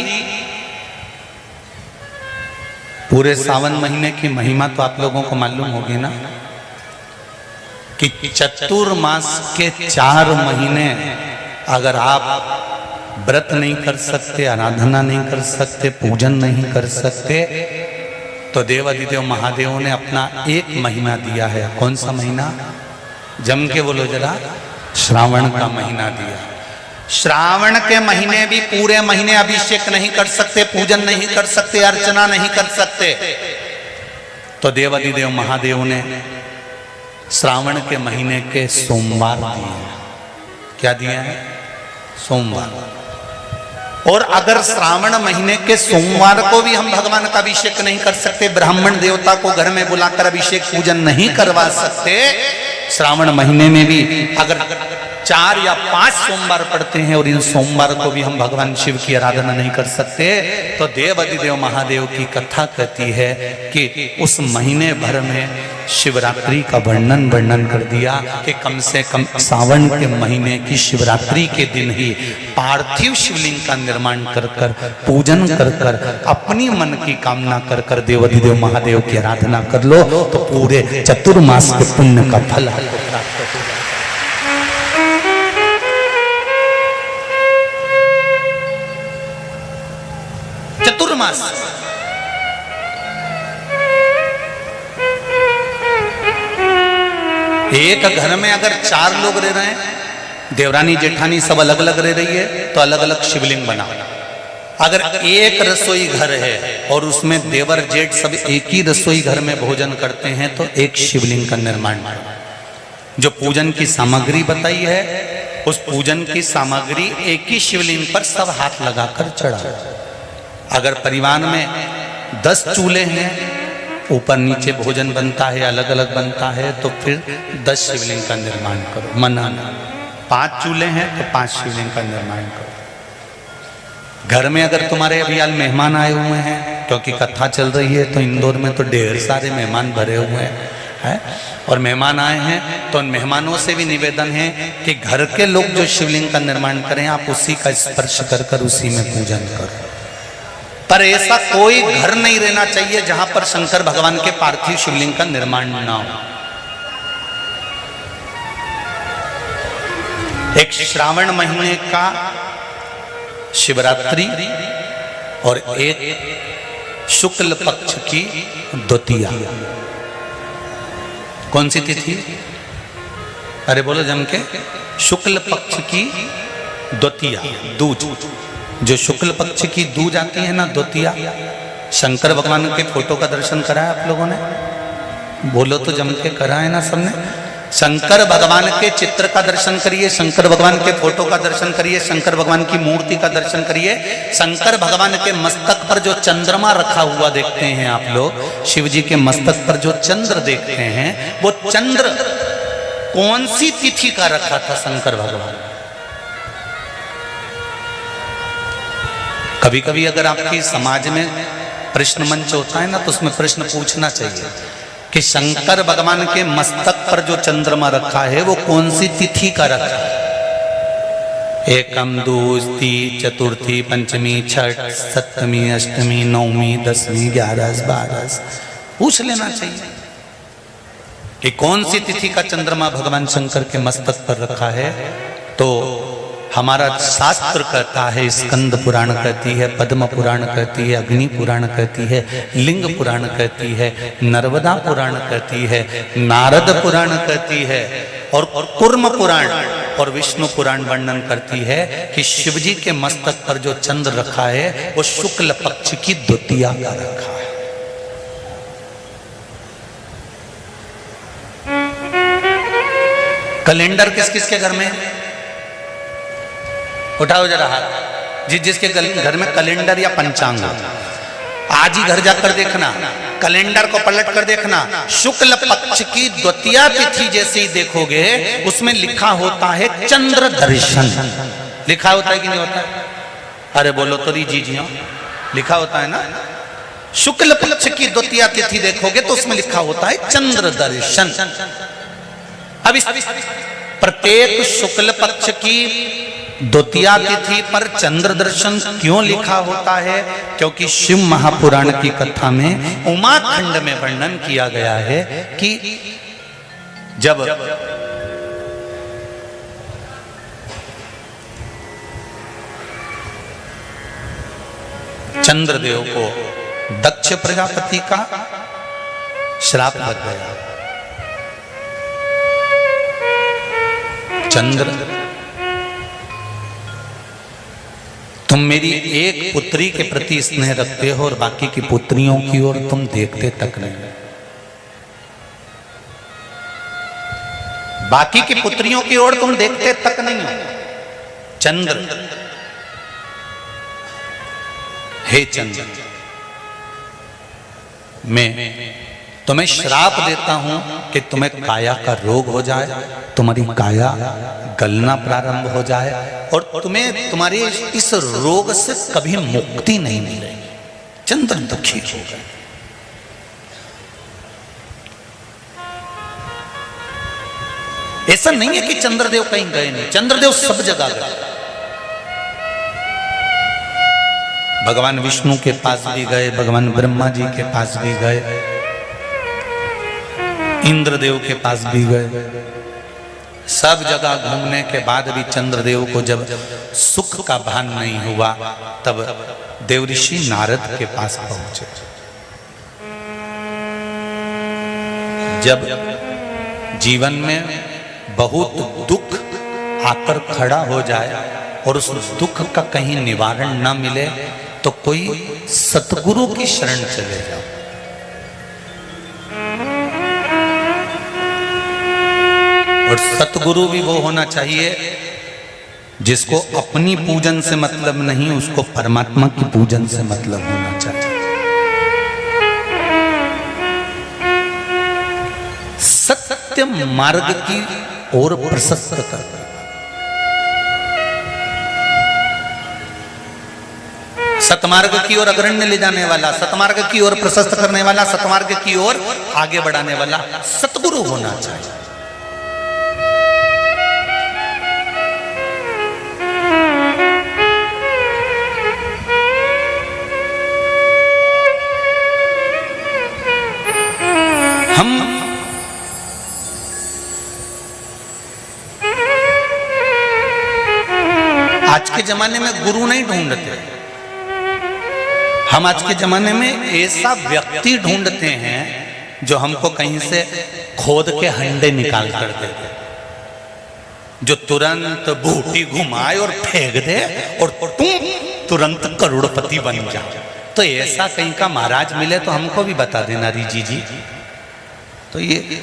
पूरे सावन महीने की महिमा तो आप लोगों को मालूम होगी ना, कि चतुर्मास के 4 महीने अगर आप व्रत नहीं कर सकते, आराधना नहीं कर सकते, पूजन नहीं कर सकते, तो देवाधिदेव महादेव ने अपना 1 महीना दिया है। कौन सा महीना? जम के बोलो जरा, श्रावण का महीना दिया। श्रावण के महीने भी पूरे महीने अभिषेक नहीं कर सकते, पूजन नहीं कर सकते, अर्चना नहीं कर सकते, तो देवाधिदेव महादेव ने श्रावण के महीने के सोमवार दिए। क्या दिए हैं? सोमवार। और अगर श्रावण महीने के सोमवार को भी हम भगवान का अभिषेक नहीं कर सकते, ब्राह्मण देवता को घर में बुलाकर अभिषेक पूजन नहीं करवा सकते, श्रावण महीने में भी अगर 4 या 5 सोमवार पड़ते हैं और इन सोमवार को भी हम भगवान शिव की आराधना नहीं कर सकते, तो देव अधिदेव महादेव की कथा कहती है कि उस महीने भर में शिवरात्रि का वर्णन कर दिया कि कम से कम सावन के महीने की शिवरात्रि के दिन ही पार्थिव शिवलिंग का निर्माण कर कर पूजन कर कर अपनी मन की कामना कर कर देव अधिदेव महादेव की आराधना कर लो, तो पूरे चतुर्मास के पुण्य का फल आपको प्राप्त हो जाए। चतुर्मास एक घर में अगर 4 लोग रह रहे हैं, देवरानी जेठानी सब अलग अलग रह रही है, तो अलग अलग शिवलिंग बनाओ। अगर एक रसोई घर है और उसमें देवर जेठ सब एक ही रसोई घर में भोजन करते हैं, तो एक शिवलिंग का निर्माण करो। जो पूजन की सामग्री बताई है, उस पूजन की सामग्री एक ही शिवलिंग पर सब हाथ लगाकर चढ़ाओ। अगर परिवार में 10 चूल्हे हैं, ऊपर नीचे भोजन बनता है, अलग अलग बनता है, तो फिर 10 शिवलिंग का निर्माण करो। मना 5 चूल्हे हैं तो 5 शिवलिंग का निर्माण करो। घर में अगर तुम्हारे अभी हाल मेहमान आए हुए हैं, क्योंकि कथा चल रही है, तो इंदौर में तो ढेर सारे मेहमान भरे हुए हैं और मेहमान आए हैं, तो उन मेहमानों से भी निवेदन है कि घर के लोग जो शिवलिंग का निर्माण करें, आप उसी का स्पर्श कर कर उसी में पूजन करो। पर ऐसा कोई घर नहीं रहना चाहिए जहां पर शंकर भगवान के पार्थिव शिवलिंग का निर्माण ना हो। एक श्रावण महीने का शिवरात्रि और एक शुक्ल पक्ष की द्वितीया। कौन सी तिथि? अरे बोलो जम के। शुक्ल पक्ष की द्वितीया, दूज। जो शुक्ल पक्ष की दूज आती है ना, द्वितीया, शंकर भगवान के फोटो का दर्शन करा है आप लोगों ने? बोलो तो जम के करा है ना सबने? शंकर भगवान के चित्र का दर्शन करिए, शंकर भगवान के फोटो का दर्शन करिए, शंकर भगवान की मूर्ति का दर्शन करिए। शंकर भगवान के मस्तक पर जो चंद्रमा रखा हुआ देखते हैं आप लोग, शिव जी के मस्तक पर जो चंद्र देखते हैं, वो चंद्र कौन सी तिथि का रखा था शंकर भगवान? कभी कभी अगर आपकी समाज में प्रश्न मंच होता है ना, तो उसमें प्रश्न पूछना चाहिए कि शंकर भगवान के मस्तक पर जो चंद्रमा रखा है वो कौन सी तिथि का रखा है? एकम, दूसरी, चतुर्थी, पंचमी, छठ, सप्तमी, अष्टमी, नवमी, 10वीं, 11, 12 पूछ लेना चाहिए कि कौन सी तिथि का चंद्रमा भगवान शंकर के मस्तक पर रखा है। तो हमारा शास्त्र कहता है, स्कंद पुराण कहती है, पद्म पुराण कहती है, अग्नि पुराण कहती है, लिंग पुराण कहती है, नर्मदा पुराण कहती है, नारद पुराण कहती है, और कूर्म पुराण और विष्णु पुराण वर्णन करती है कि शिवजी के मस्तक पर जो चंद्र रखा है वो शुक्ल पक्ष की द्वितीया का रखा है। कैलेंडर किस किस के घर में? उठाओ जरा हाथ। जिसके घर में कैलेंडर या पंचांग, आज ही घर जाकर देखना, कैलेंडर को पलट कर देखना, शुक्ल पक्ष की द्वितीया तिथि जैसे ही देखोगे उसमें लिखा होता है चंद्र दर्शन। लिखा होता है कि नहीं होता है? अरे बोलो तो जी हाँ, लिखा होता है ना। शुक्ल पक्ष की द्वितीया तिथि देखोगे तो उसमें लिखा होता है चंद्र दर्शन। अब इस प्रत्येक शुक्ल पक्ष की द्वितीया तिथि पर चंद्र दर्शन क्यों लिखा होता है? क्योंकि शिव महापुराण की कथा में उमाखंड में वर्णन किया गया है कि जब चंद्रदेव को दक्ष प्रजापति का श्राप लग गया, चंद्र तुम मेरी एक पुत्री के प्रति स्नेह रखते हो और बाकी की पुत्रियों की ओर तुम देखते तक नहीं। बाकी की पुत्रियों की ओर तुम देखते तक नहीं हो। चंद्र हे चंद्र, मैं तुम्हें श्राप देता हूं कि तुम्हें काया का रोग हो जाए, तुम्हारी काया गलना प्रारंभ हो जाए और तुम्हें तुम्हारे इस रोग से कभी मुक्ति नहीं मिलेगी। चंद्र दुखी हो गए। ऐसा नहीं है कि चंद्रदेव कहीं गए नहीं, चंद्रदेव सब जगह गए। भगवान विष्णु के पास भी गए, भगवान ब्रह्मा जी के पास भी गए, इंद्रदेव के पास भी गए। सब जगह घूमने के बाद भी चंद्रदेव को जब सुख का भान नहीं हुआ, तब देवऋषि नारद के पास पहुंचे। जब जीवन में बहुत दुख आकर खड़ा हो जाए और उस दुख का कहीं निवारण न मिले, तो कोई सतगुरु की शरण चले जाओ। और सतगुरु भी वो होना चाहिए जिसको अपनी पूजन से मतलब नहीं, उसको परमात्मा की पूजन से मतलब होना चाहिए। सत्य मार्ग की ओर प्रशस्त कर, सतमार्ग की ओर अग्रण्य ले जाने वाला, सतमार्ग की ओर प्रशस्त करने वाला, सतमार्ग की ओर आगे बढ़ाने वाला सतगुरु होना चाहिए। हम आज के जमाने में गुरु नहीं ढूंढते, हम आज के जमाने में ऐसा व्यक्ति ढूंढते हैं जो हमको कहीं से खोद के हंडे निकाल कर दे, जो तुरंत बूटी घुमाए और फेंक दे और तुम तुरंत करोड़पति बन जाओ। तो ऐसा कहीं का महाराज मिले तो हमको भी बता देना रिजी जी। तो ये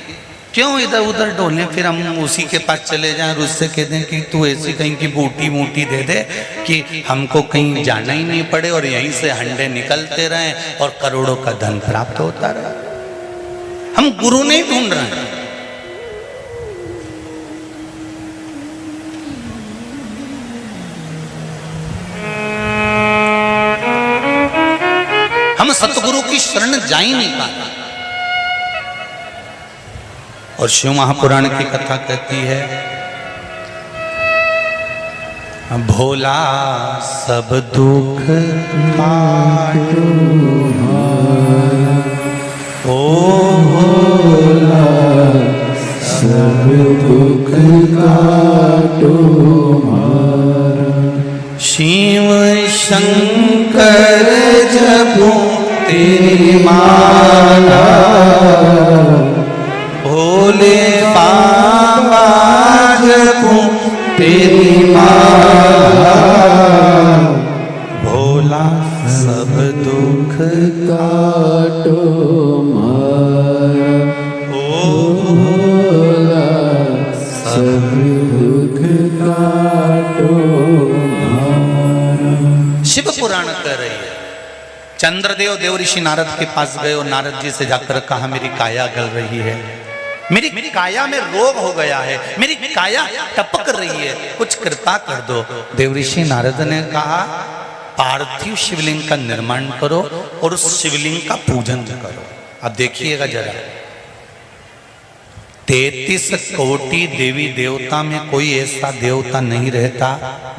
क्यों इधर उधर डोले, फिर हम उसी के पास चले जाएं और उससे कह दें कि तू ऐसी कहीं की बूटी मूटी दे दे कि हमको कहीं जाना ही नहीं पड़े और यहीं से हंडे निकलते रहें और करोड़ों का धन प्राप्त होता रहे। हम गुरु नहीं ढूंढ रहे हैं, हम सतगुरु की शरण जा ही नहीं पाते। और शिव महापुराण की कथा कहती है, भोला सब दुख काटो, ओ भोला सब दुख काटो शिव शंकर जपो तेरी माला, भोले बाबा जपो तेरी माला, भोला सब दुख काटो मारा, ओ भोला सब दुख काटो मारा। शिव पुराण कह रही है, चंद्रदेव देवऋषि नारद के पास गए और नारद जी से जाकर कहा मेरी काया गल रही है, मेरी काया में रोग हो गया है, मेरी काया टपक रही है, कुछ कृपा कर दो। देवऋषि नारद ने कहा पार्थिव शिवलिंग का निर्माण करो और उस शिवलिंग का पूजन करो। अब देखिएगा जरा, 33 कोटि देवी देवता में कोई ऐसा देवता नहीं रहता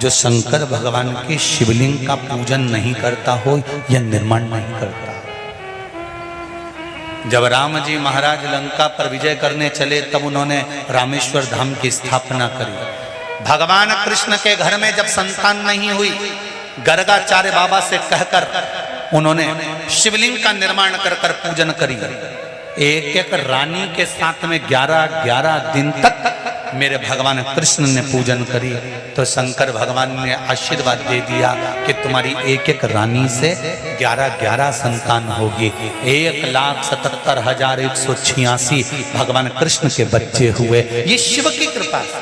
जो शंकर भगवान के शिवलिंग का पूजन नहीं करता हो या निर्माण नहीं करता। जब राम जी महाराज लंका पर विजय करने चले तब उन्होंने रामेश्वर धाम की स्थापना करी। भगवान कृष्ण के घर में जब संतान नहीं हुई, गर्गाचार्य बाबा से कहकर उन्होंने शिवलिंग का निर्माण कर कर पूजन करी। एक एक रानी के साथ में 11-11 दिन तक मेरे भगवान कृष्ण ने पूजन करी। तो शंकर भगवान ने आशीर्वाद दे दिया कि तुम्हारी एक एक रानी से 11-11 संतान होगी। 1,77,186 भगवान कृष्ण के बच्चे हुए। ये शिव की कृपा से,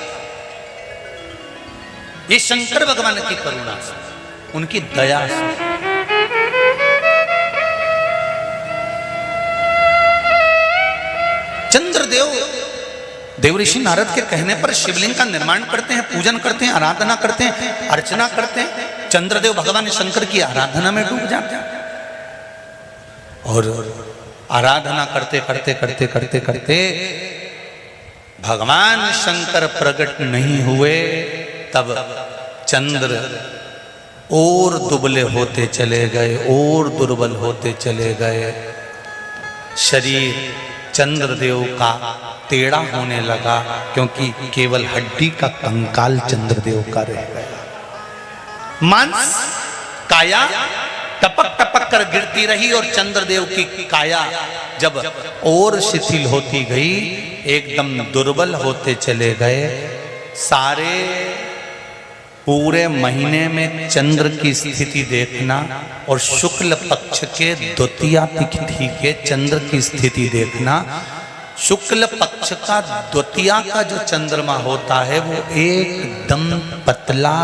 ये शंकर भगवान की करुणा से, उनकी दया से। चंद्रदेव देवऋषि नारद के कहने पर शिवलिंग का निर्माण करते हैं, पूजन करते हैं, आराधना करते हैं, अर्चना करते हैं। चंद्रदेव भगवान शंकर की आराधना में डूब जाते हैं और आराधना करते करते करते करते करते भगवान शंकर प्रकट नहीं हुए, तब चंद्र और दुबले होते चले गए, और दुर्बल होते चले गए। शरीर चंद्रदेव का टेढ़ा होने लगा, क्योंकि केवल हड्डी का कंकाल चंद्रदेव का रह गया। मांस काया टपक टपक कर गिरती रही और चंद्रदेव की काया जब और शिथिल होती गई, एकदम दुर्बल होते चले गए। सारे पूरे महीने में चंद्र की स्थिति देखना और शुक्ल पक्ष के द्वितीया तिथि के चंद्र की स्थिति देखना। शुक्ल पक्ष का द्वितीया का जो चंद्रमा होता है वो एकदम पतला,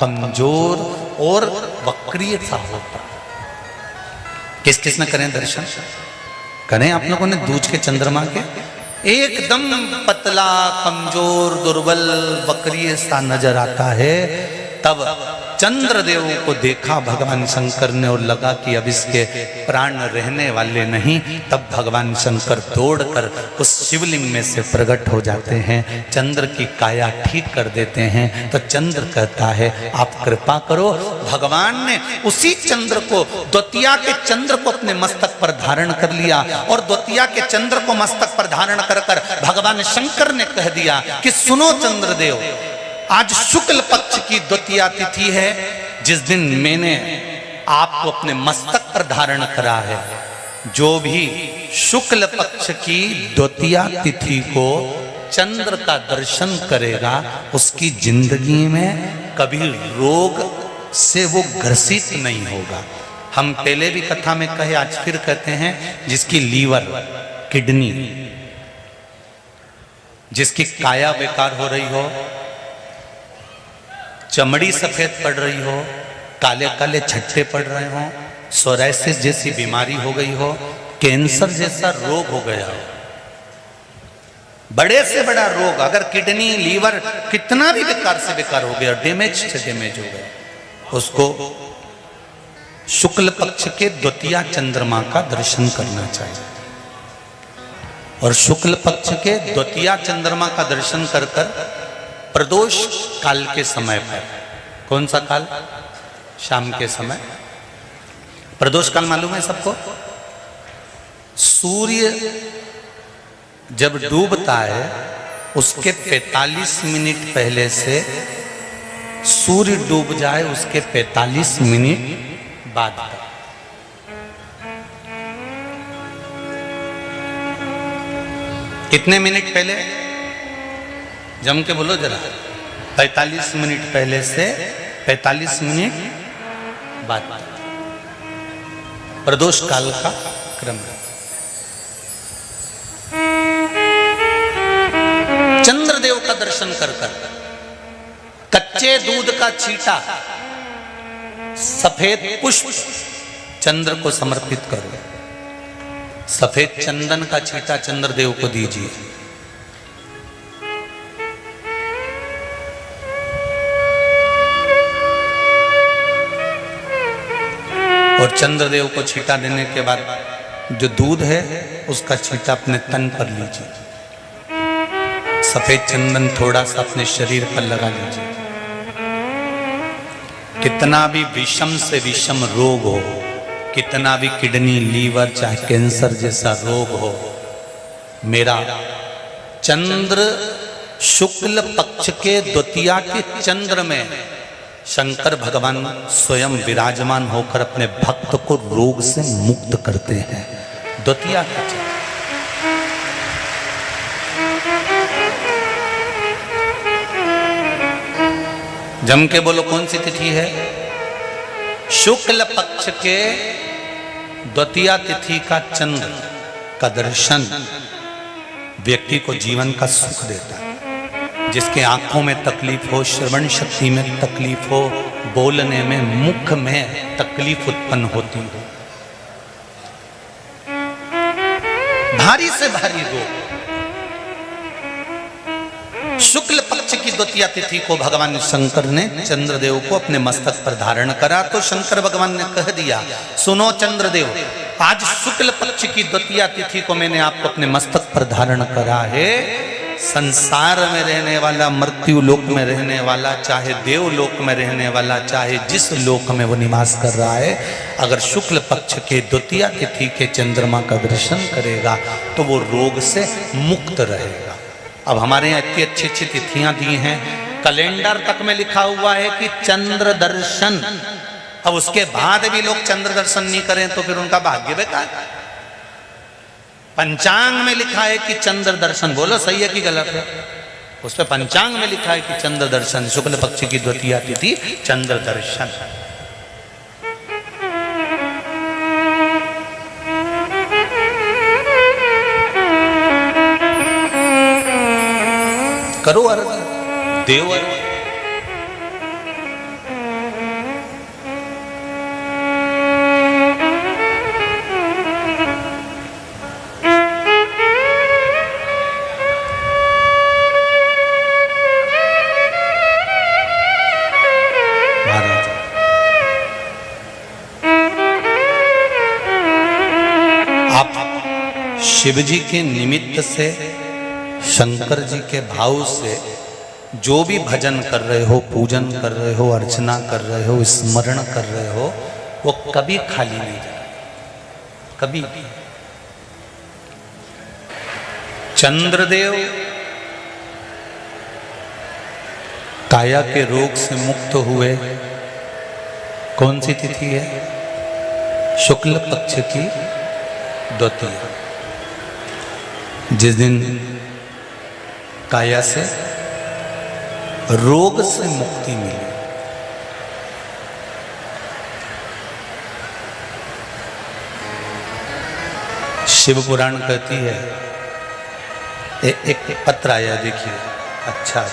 कमजोर और वक्रीय सा होता है। किस किस ने करें दर्शन? करें आप लोगों ने दूज के चंद्रमा के? एकदम पतला, कमजोर, दुर्बल, वक्रीय सा नजर आता है। तब चंद्रदेव को देखा भगवान शंकर ने और लगा कि अब इसके प्राण रहने वाले नहीं। तब भगवान शंकर दौड़कर उस शिवलिंग में से प्रकट हो जाते हैं, चंद्र की काया ठीक कर देते हैं। तो चंद्र कहता है आप कृपा करो। भगवान ने उसी चंद्र को, द्वितीया के चंद्र को अपने मस्तक पर धारण कर लिया और द्वितीया के चंद्र को मस्तक पर धारण कर कर भगवान शंकर ने कह दिया कि सुनो चंद्रदेव, आज शुक्ल पक्ष की द्वितीया तिथि है, जिस दिन मैंने आपको अपने मस्तक पर धारण करा है। जो भी शुक्ल पक्ष की द्वितीया तिथि को चंद्र का दर्शन करेगा, उसकी जिंदगी में कभी रोग से वो ग्रसित नहीं होगा। हम पहले भी कथा में कहे, आज फिर कहते हैं, जिसकी लीवर, किडनी, जिसकी काया बेकार हो रही हो, चमड़ी सफेद पड़ रही हो, काले काले छट्टे पड़ रहे हो, सोराइसिस जैसी बीमारी हो गई हो, कैंसर जैसा रोग हो गया हो, बड़े से बड़ा रोग, अगर किडनी, लीवर कितना भी बेकार से बेकार हो गया, डैमेज से डैमेज हो गया, उसको शुक्ल पक्ष के द्वितीया चंद्रमा का दर्शन करना चाहिए। और शुक्ल पक्ष के द्वितीया चंद्रमा का दर्शन कर कर प्रदोष काल के समय पर, कौन सा काल? शाम के समय। प्रदोष काल मालूम है सबको? सूर्य जब डूबता है उसके 45 मिनट पहले से सूर्य डूब जाए उसके 45 मिनट बाद तक। कितने मिनट पहले? जम के बोलो जरा। 45 मिनट पहले से 45 मिनट बाद प्रदोष काल का क्रम है। चंद्रदेव का दर्शन कर कर कच्चे दूध का छींटा, सफेद पुष्प चंद्र को समर्पित करो। सफेद चंदन का छींटा चंद्रदेव को दीजिए। और चंद्रदेव को छींटा देने के बाद जो दूध है उसका छींटा अपने तन पर लीजिए। सफेद चंदन थोड़ा सा अपने शरीर पर लगा लीजिए। कितना भी विषम से विषम रोग हो, कितना भी किडनी, लीवर, चाहे कैंसर जैसा रोग हो, मेरा चंद्र शुक्ल पक्ष के द्वितीया के चंद्र में शंकर भगवान स्वयं विराजमान होकर अपने भक्त को रोग से मुक्त करते हैं। द्वितीया का चंद्र। जम के बोलो कौन सी तिथि है? शुक्ल पक्ष के द्वितीया तिथि का चंद्र का दर्शन व्यक्ति को जीवन का सुख देता है। जिसके आंखों में तकलीफ हो, श्रवण शक्ति में तकलीफ हो, बोलने में, मुख में तकलीफ उत्पन्न होती हो, भारी से भारी रोग, शुक्ल पक्ष की द्वितीया तिथि को भगवान शंकर ने चंद्रदेव को अपने मस्तक पर धारण करा, तो शंकर भगवान ने कह दिया, सुनो चंद्रदेव, आज शुक्ल पक्ष की द्वितीया तिथि को मैंने आपको अपने मस्तक पर धारण करा है। संसार में रहने वाला, मृत्यु लोक में रहने वाला, चाहे देवलोक में रहने वाला, चाहे जिस लोक में वो निवास कर रहा है, अगर शुक्ल पक्ष के द्वितीया तिथि के चंद्रमा का दर्शन करेगा तो वो रोग से मुक्त रहेगा। अब हमारे यहाँ इतनी अच्छी अच्छी तिथियां दी हैं, कैलेंडर तक में लिखा हुआ है कि चंद्र दर्शन। अब उसके बाद भी लोग चंद्र दर्शन नहीं करें तो फिर उनका भाग्य बेकार। पंचांग में लिखा है कि चंद्र दर्शन, बोलो सही है कि गलत है? उस पे पंचांग में लिखा है कि चंद्र दर्शन, शुक्ल पक्ष की द्वितीया तिथि चंद्र दर्शन। करो अर्घ, देव अर्घ। शिव जी के निमित्त से, शंकर जी के भाव से जो भी भजन कर रहे हो, पूजन कर रहे हो, अर्चना कर रहे हो, स्मरण कर रहे हो, वो कभी खाली नहीं जाए, कभी भी। चंद्रदेव काया के रोग से मुक्त हुए, कौन सी तिथि है? शुक्ल पक्ष की द्वितीया, जिस दिन काया से रोग से मुक्ति मिली। शिव पुराण कहती है, एक पत्र आया, देखिए, अच्छा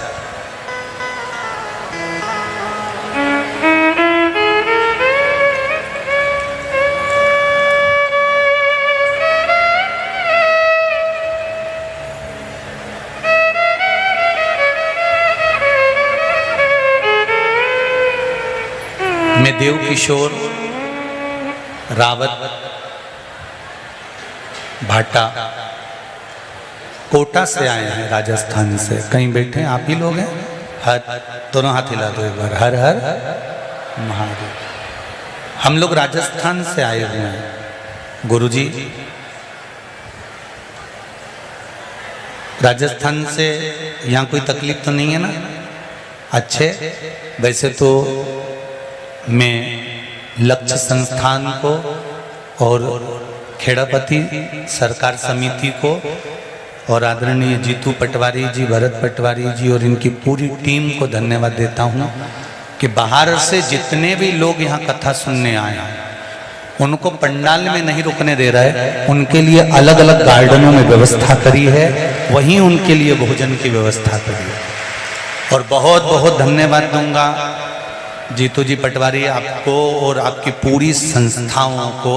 मैं देव किशोर रावत भाटा कोटा से आए हैं, राजस्थान से। कहीं बैठे हैं, आप ही लोग हैं? हर, दोनों हाथ हिला दो एक बार, हर हर महादेव। हम लोग राजस्थान से आए हुए हैं। गुरुजी राजस्थान से, यहाँ कोई तकलीफ तो नहीं है ना? अच्छे, वैसे तो मैं लक्ष्य संस्थान को और खेड़ापति सरकार समिति को और आदरणीय जीतू पटवारी जी, भरत पटवारी जी और इनकी पूरी टीम को धन्यवाद देता हूँ कि बाहर से जितने भी लोग यहाँ कथा सुनने आए हैं, उनको पंडाल में नहीं रुकने दे रहा है, उनके लिए अलग अलग गार्डनों में व्यवस्था करी है, वहीं उनके लिए भोजन की व्यवस्था करी है। और बहुत बहुत धन्यवाद दूंगा जीतू जी पटवारी आपको और आपकी पूरी संस्थाओं को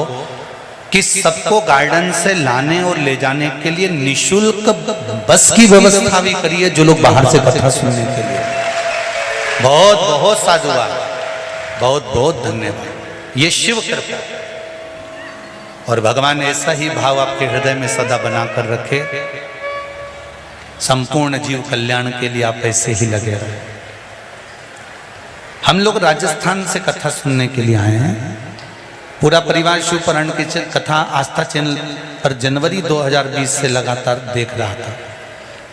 कि सबको गार्डन से लाने और ले जाने के लिए निशुल्क बस की व्यवस्था भी करी है, जो लोग बाहर से कथा सुनने के लिए। बहुत बहुत साधुवाद, बहुत बहुत धन्यवाद। ये शिव कृपा, और भगवान ऐसा ही भाव आपके हृदय में सदा बनाकर रखे। संपूर्ण जीव कल्याण के लिए आप ऐसे ही लगे रहे। हम लोग राजस्थान से कथा सुनने के लिए आए हैं, पूरा परिवार शिव पुराण की कथा आस्था चैनल पर जनवरी 2020 से लगातार देख रहा था।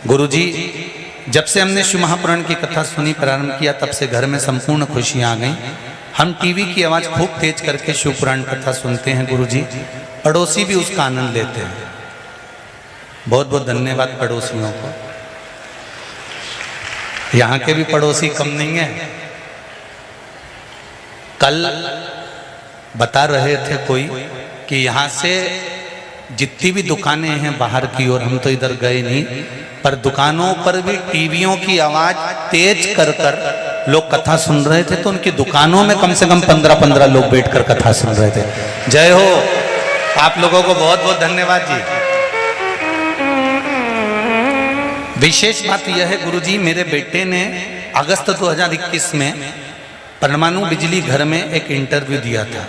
गुरुजी, जब से हमने शिव महापुराण की कथा सुनी, प्रारंभ किया, तब से घर में संपूर्ण खुशियां आ गई। हम टीवी की आवाज खूब तेज करके शिव पुराण कथा सुनते हैं गुरुजी, पड़ोसी भी उसका आनंद लेते हैं। बहुत बहुत धन्यवाद पड़ोसियों को। यहाँ के भी पड़ोसी कम नहीं है। कल बता रहे थे कोई कि यहाँ से जितनी भी दुकानें हैं बाहर की ओर, हम तो इधर गए नहीं, पर दुकानों पर भी टीवियों की आवाज तेज कर कर लोग कथा सुन रहे थे, तो उनकी दुकानों में कम से कम 15-15 लोग बैठकर कथा सुन रहे थे। जय हो, आप लोगों को बहुत बहुत धन्यवाद जी। विशेष बात यह है गुरुजी, मेरे बेटे ने अगस्त 2021 में परमाणु बिजली घर में एक इंटरव्यू दिया था।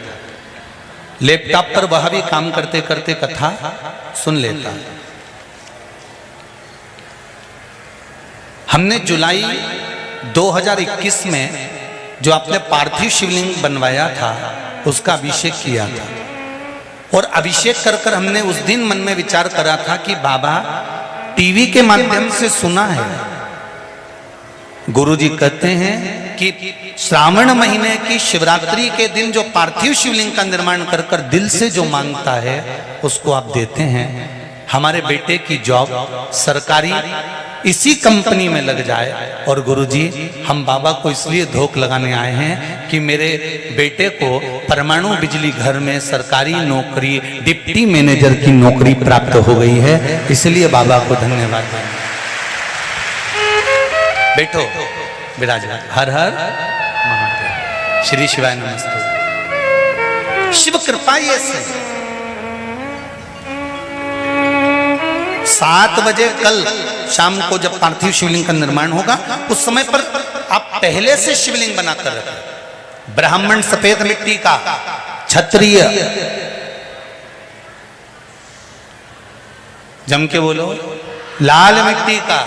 लैपटॉप पर वह भी काम करते करते कथा सुन लेता। हमने जुलाई 2021 में जो आपने पार्थिव शिवलिंग बनवाया था उसका अभिषेक किया था, और अभिषेक कर कर हमने उस दिन मन में विचार करा था कि बाबा टीवी के माध्यम से सुना है, गुरुजी कहते हैं कि श्रावण महीने की शिवरात्रि के दिन जो पार्थिव शिवलिंग का निर्माण कर कर दिल से जो मांगता है उसको आप देते हैं। हमारे बेटे की जॉब सरकारी इसी कंपनी में लग जाए, और गुरुजी हम बाबा को इसलिए धोख लगाने आए हैं कि मेरे बेटे को परमाणु बिजली घर में सरकारी नौकरी डिप्टी मैनेजर की नौकरी प्राप्त हो गई है, इसलिए बाबा को धन्यवाद दें। बैठो विराजमान। हर हर महादेव। श्री शिवाय नमस्ते। शिव कृपा ये से 7 बजे कल शाम को जब पार्थिव शिवलिंग का निर्माण होगा उस समय पर आप पहले से शिवलिंग बनाकर रखें। ब्राह्मण सफेद मिट्टी का, क्षत्रिय जम के बोलो लाल मिट्टी का,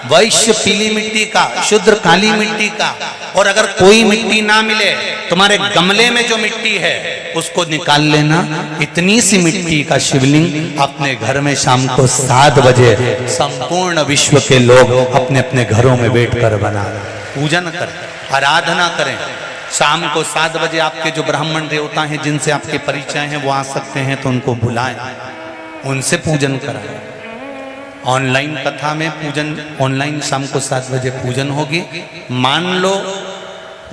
वैश्य पीली मिट्टी का, शूद्र काली मिट्टी का, और अगर कोई मिट्टी ना मिले तुम्हारे गमले में जो मिट्टी है उसको निकाल लेना। इतनी सी मिट्टी का शिवलिंग अपने घर में शाम को 7 बजे संपूर्ण विश्व के लोग अपने अपने घरों में बैठकर बना पूजन करें, आराधना करें। शाम को 7 बजे आपके जो ब्राह्मण देवता हैं जिनसे आपके परिचय हैं वो आ सकते हैं तो उनको बुलाएं, उनसे पूजन कराएं। ऑनलाइन कथा में पूजन, ऑनलाइन शाम को 7 बजे पूजन होगी। मान लो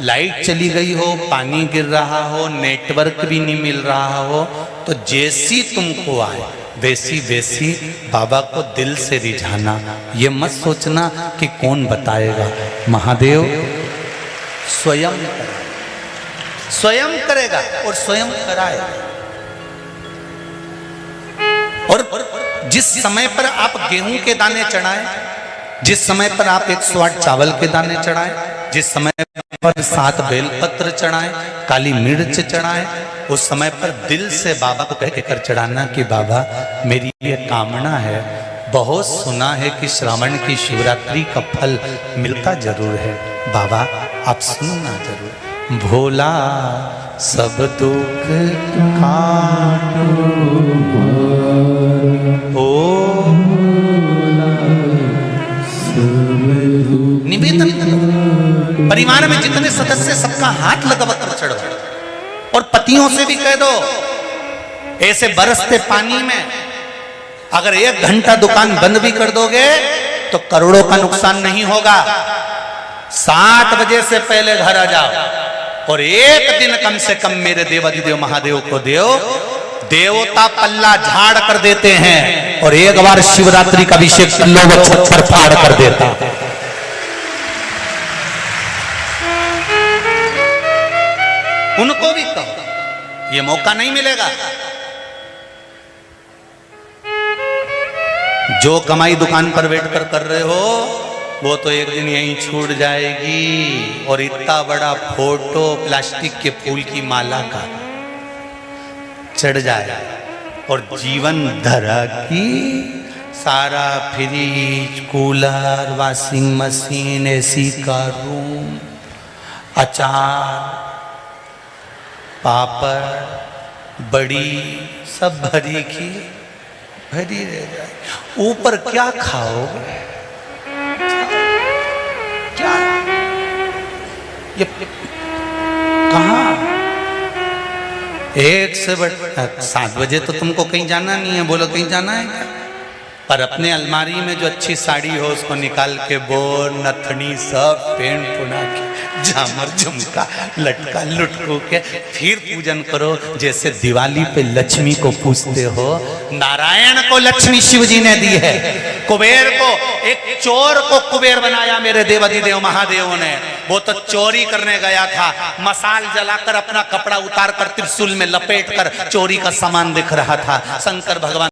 लाइट चली गई हो, पानी गिर रहा हो, नेटवर्क भी नहीं मिल रहा हो, तो जैसी तुमको आए वैसी वैसी बाबा को दिल से रिझाना। ये मत सोचना कि कौन बताएगा, महादेव स्वयं करेगा और स्वयं कराएगा। और जिस समय पर आप गेहूं के दाने चढ़ाएं, जिस समय पर आप 108 चावल के दाने चढ़ाएं, जिस समय पर 7 बेलपत्र चढ़ाएं, काली मिर्च चढ़ाएं, उस समय पर दिल से बाबा को कह कर चढ़ाना कि बाबा मेरी ये कामना है। बहुत सुना है कि श्रावण की शिवरात्रि का फल मिलता जरूर है, बाबा आप सुनना जरूर। भोला सब दुख काटो निवेदन करो। परिवार में जितने सदस्य सबका हाथ लगाकर चढ़ो, और पतियों से भी कह दो ऐसे बरसते पानी में अगर 1 घंटा दुकान बंद भी कर दोगे तो करोड़ों का नुकसान नहीं होगा। 7 बजे से पहले घर आ जाओ और 1 दिन कम से कम मेरे देवाधिदेव महादेव को देव। देवता पल्ला झाड़ कर देते हैं और एक बार शिवरात्रि का अभिषेक लोग छप्पर फाड़ कर देते हैं। उनको भी कहो, ये मौका नहीं मिलेगा। जो कमाई दुकान पर बैठकर कर रहे हो वो तो एक दिन यहीं छूट जाएगी। और इतना बड़ा फोटो प्लास्टिक के फूल की माला का चढ़ जाए और जीवन धरा की सारा fridge, cooler, washing machine, AC का रूम, अचार, पापड़, बड़ी सब भरी की भरी रह जाए। ऊपर क्या खाओगे? क्या ये कहाँ? 1 से 7 बजे तो तुमको कहीं जाना नहीं है, बोलो कहीं जाना है क्या? पर अपने अलमारी में जो अच्छी साड़ी हो उसको निकाल के बोर, नथनी सब पेंट पुना के, झामर झुमका लटका लुटको के फिर पूजन करो। जैसे दिवाली पे लक्ष्मी को पूजते हो। नारायण को लक्ष्मी शिव जी ने दी है, कुबेर को, एक चोर को कुबेर बनाया मेरे देवाधिदेव महादेव ने। वो तो चोरी करने गया था, मसाल जलाकर अपना कपड़ा उतार कर त्रिशूल में लपेट कर चोरी का सामान दिख रहा था। शंकर भगवान